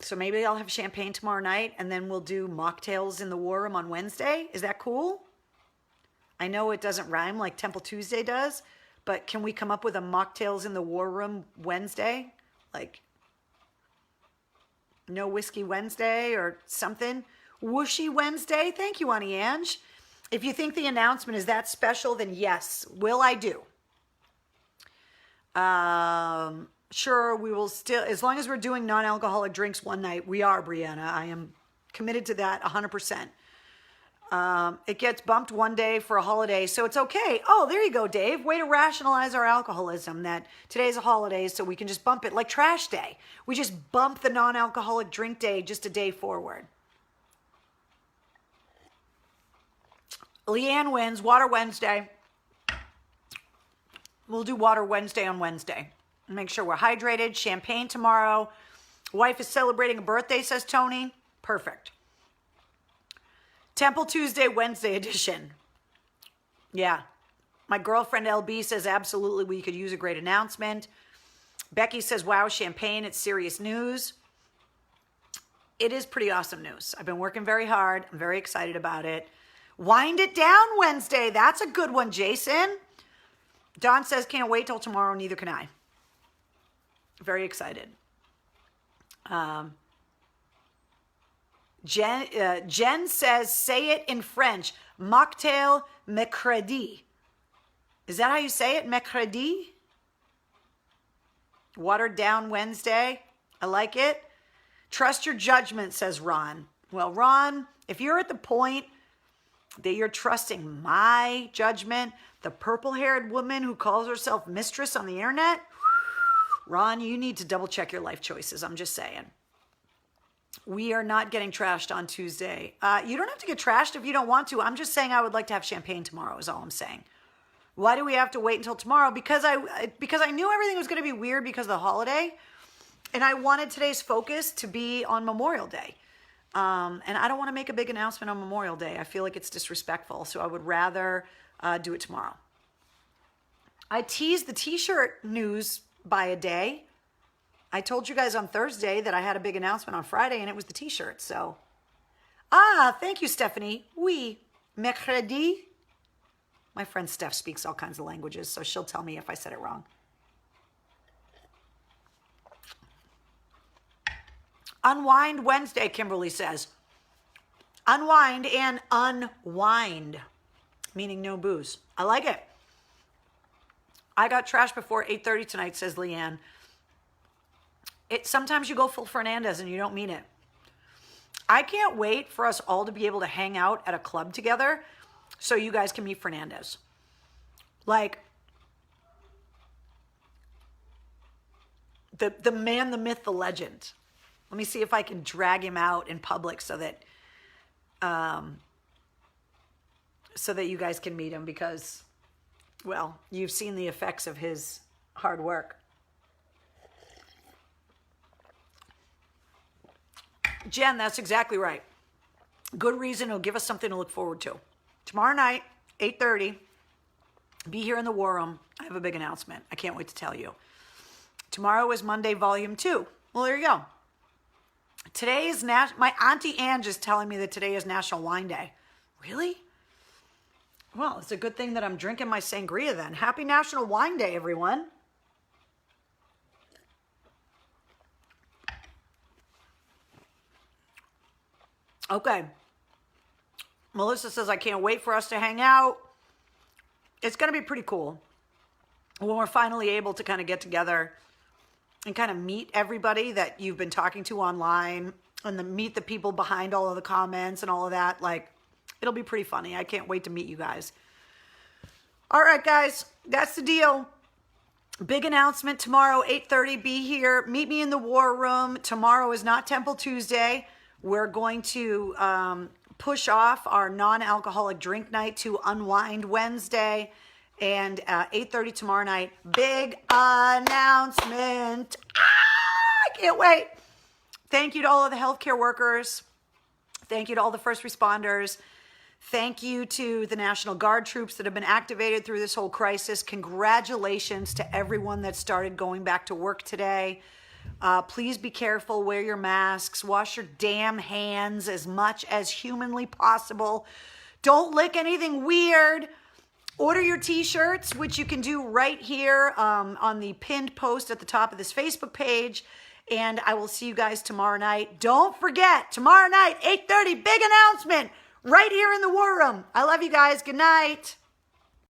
So maybe I'll have champagne tomorrow night, and then we'll do mocktails in the War Room on Wednesday. Is that cool? I know it doesn't rhyme like Temple Tuesday does, but can we come up with a mocktails in the War Room Wednesday? Like no whiskey Wednesday or something? Whooshy Wednesday? Thank you, Auntie Ange. If you think the announcement is that special, then yes, will I do. Sure, we will still, as long as we're doing non-alcoholic drinks one night, we are, Brianna. I am committed to that 100%. It gets bumped one day for a holiday, so it's okay. Oh, there you go, Dave. Way to rationalize our alcoholism, that today's a holiday, so we can just bump it like trash day. We just bump the non-alcoholic drink day just a day forward. Leanne wins. Water Wednesday. We'll do Water Wednesday on Wednesday. Make sure we're hydrated. Champagne tomorrow. Wife is celebrating a birthday, says Tony. Perfect. Temple Tuesday, Wednesday edition. Yeah. My girlfriend LB says absolutely we could use a great announcement. Becky says, wow, champagne, it's serious news. It is pretty awesome news. I've been working very hard. I'm very excited about it. Wind it down Wednesday. That's a good one, Jason. Don says, can't wait till tomorrow. Neither can I. Very excited. Jen says, say it in French. Mocktail mercredi. Is that how you say it? Mercredi? Watered down Wednesday. I like it. Trust your judgment, says Ron. Well, Ron, if you're at the point that you're trusting my judgment, the purple-haired woman who calls herself mistress on the internet, Ron, you need to double check your life choices. I'm just saying. We are not getting trashed on Tuesday. You don't have to get trashed if you don't want to. I'm just saying I would like to have champagne tomorrow is all I'm saying. Why do we have to wait until tomorrow? Because I knew everything was going to be weird because of the holiday. And I wanted today's focus to be on Memorial Day. And I don't want to make a big announcement on Memorial Day. I feel like it's disrespectful. So I would rather do it tomorrow. I teased the t-shirt news by a day. I told you guys on Thursday that I had a big announcement on Friday, and it was the t-shirt. So, thank you, Stephanie. Oui, mercredi. My friend Steph speaks all kinds of languages, so she'll tell me if I said it wrong. Unwind Wednesday, Kimberly says. Unwind and unwind, meaning no booze. I like it. I got trashed before 8:30 tonight, says Leanne. Sometimes you go full Fernandez and you don't mean it. I can't wait for us all to be able to hang out at a club together so you guys can meet Fernandez. Like, the man, the myth, the legend. Let me see if I can drag him out in public so that you guys can meet him because, well, you've seen the effects of his hard work. Jen, that's exactly right. Good reason. It'll give us something to look forward to. Tomorrow night, 8:30, be here in the War Room. I have a big announcement. I can't wait to tell you. Tomorrow is Monday, Volume 2. Well, there you go. Today is my Auntie Ange is telling me that today is National Wine Day. Really? Well, it's a good thing that I'm drinking my sangria then. Happy National Wine Day, everyone. Okay. Melissa says, I can't wait for us to hang out. It's going to be pretty cool when we're finally able to kind of get together and kind of meet everybody that you've been talking to online and meet the people behind all of the comments and all of that. Like, it'll be pretty funny. I can't wait to meet you guys. All right, guys, that's the deal. Big announcement tomorrow, 8:30, be here. Meet me in the War Room. Tomorrow is not Temple Tuesday. We're going to push off our non-alcoholic drink night to Unwind Wednesday. And 8:30 tomorrow night, big announcement. I can't wait. Thank you to all of the healthcare workers. Thank you to all the first responders. Thank you to the National Guard troops that have been activated through this whole crisis. Congratulations to everyone that started going back to work today. Please be careful, wear your masks, wash your damn hands as much as humanly possible. Don't lick anything weird. Order your t-shirts, which you can do right here on the pinned post at the top of this Facebook page. And I will see you guys tomorrow night. Don't forget, tomorrow night, 8:30, big announcement right here in the War Room. I love you guys. Good night.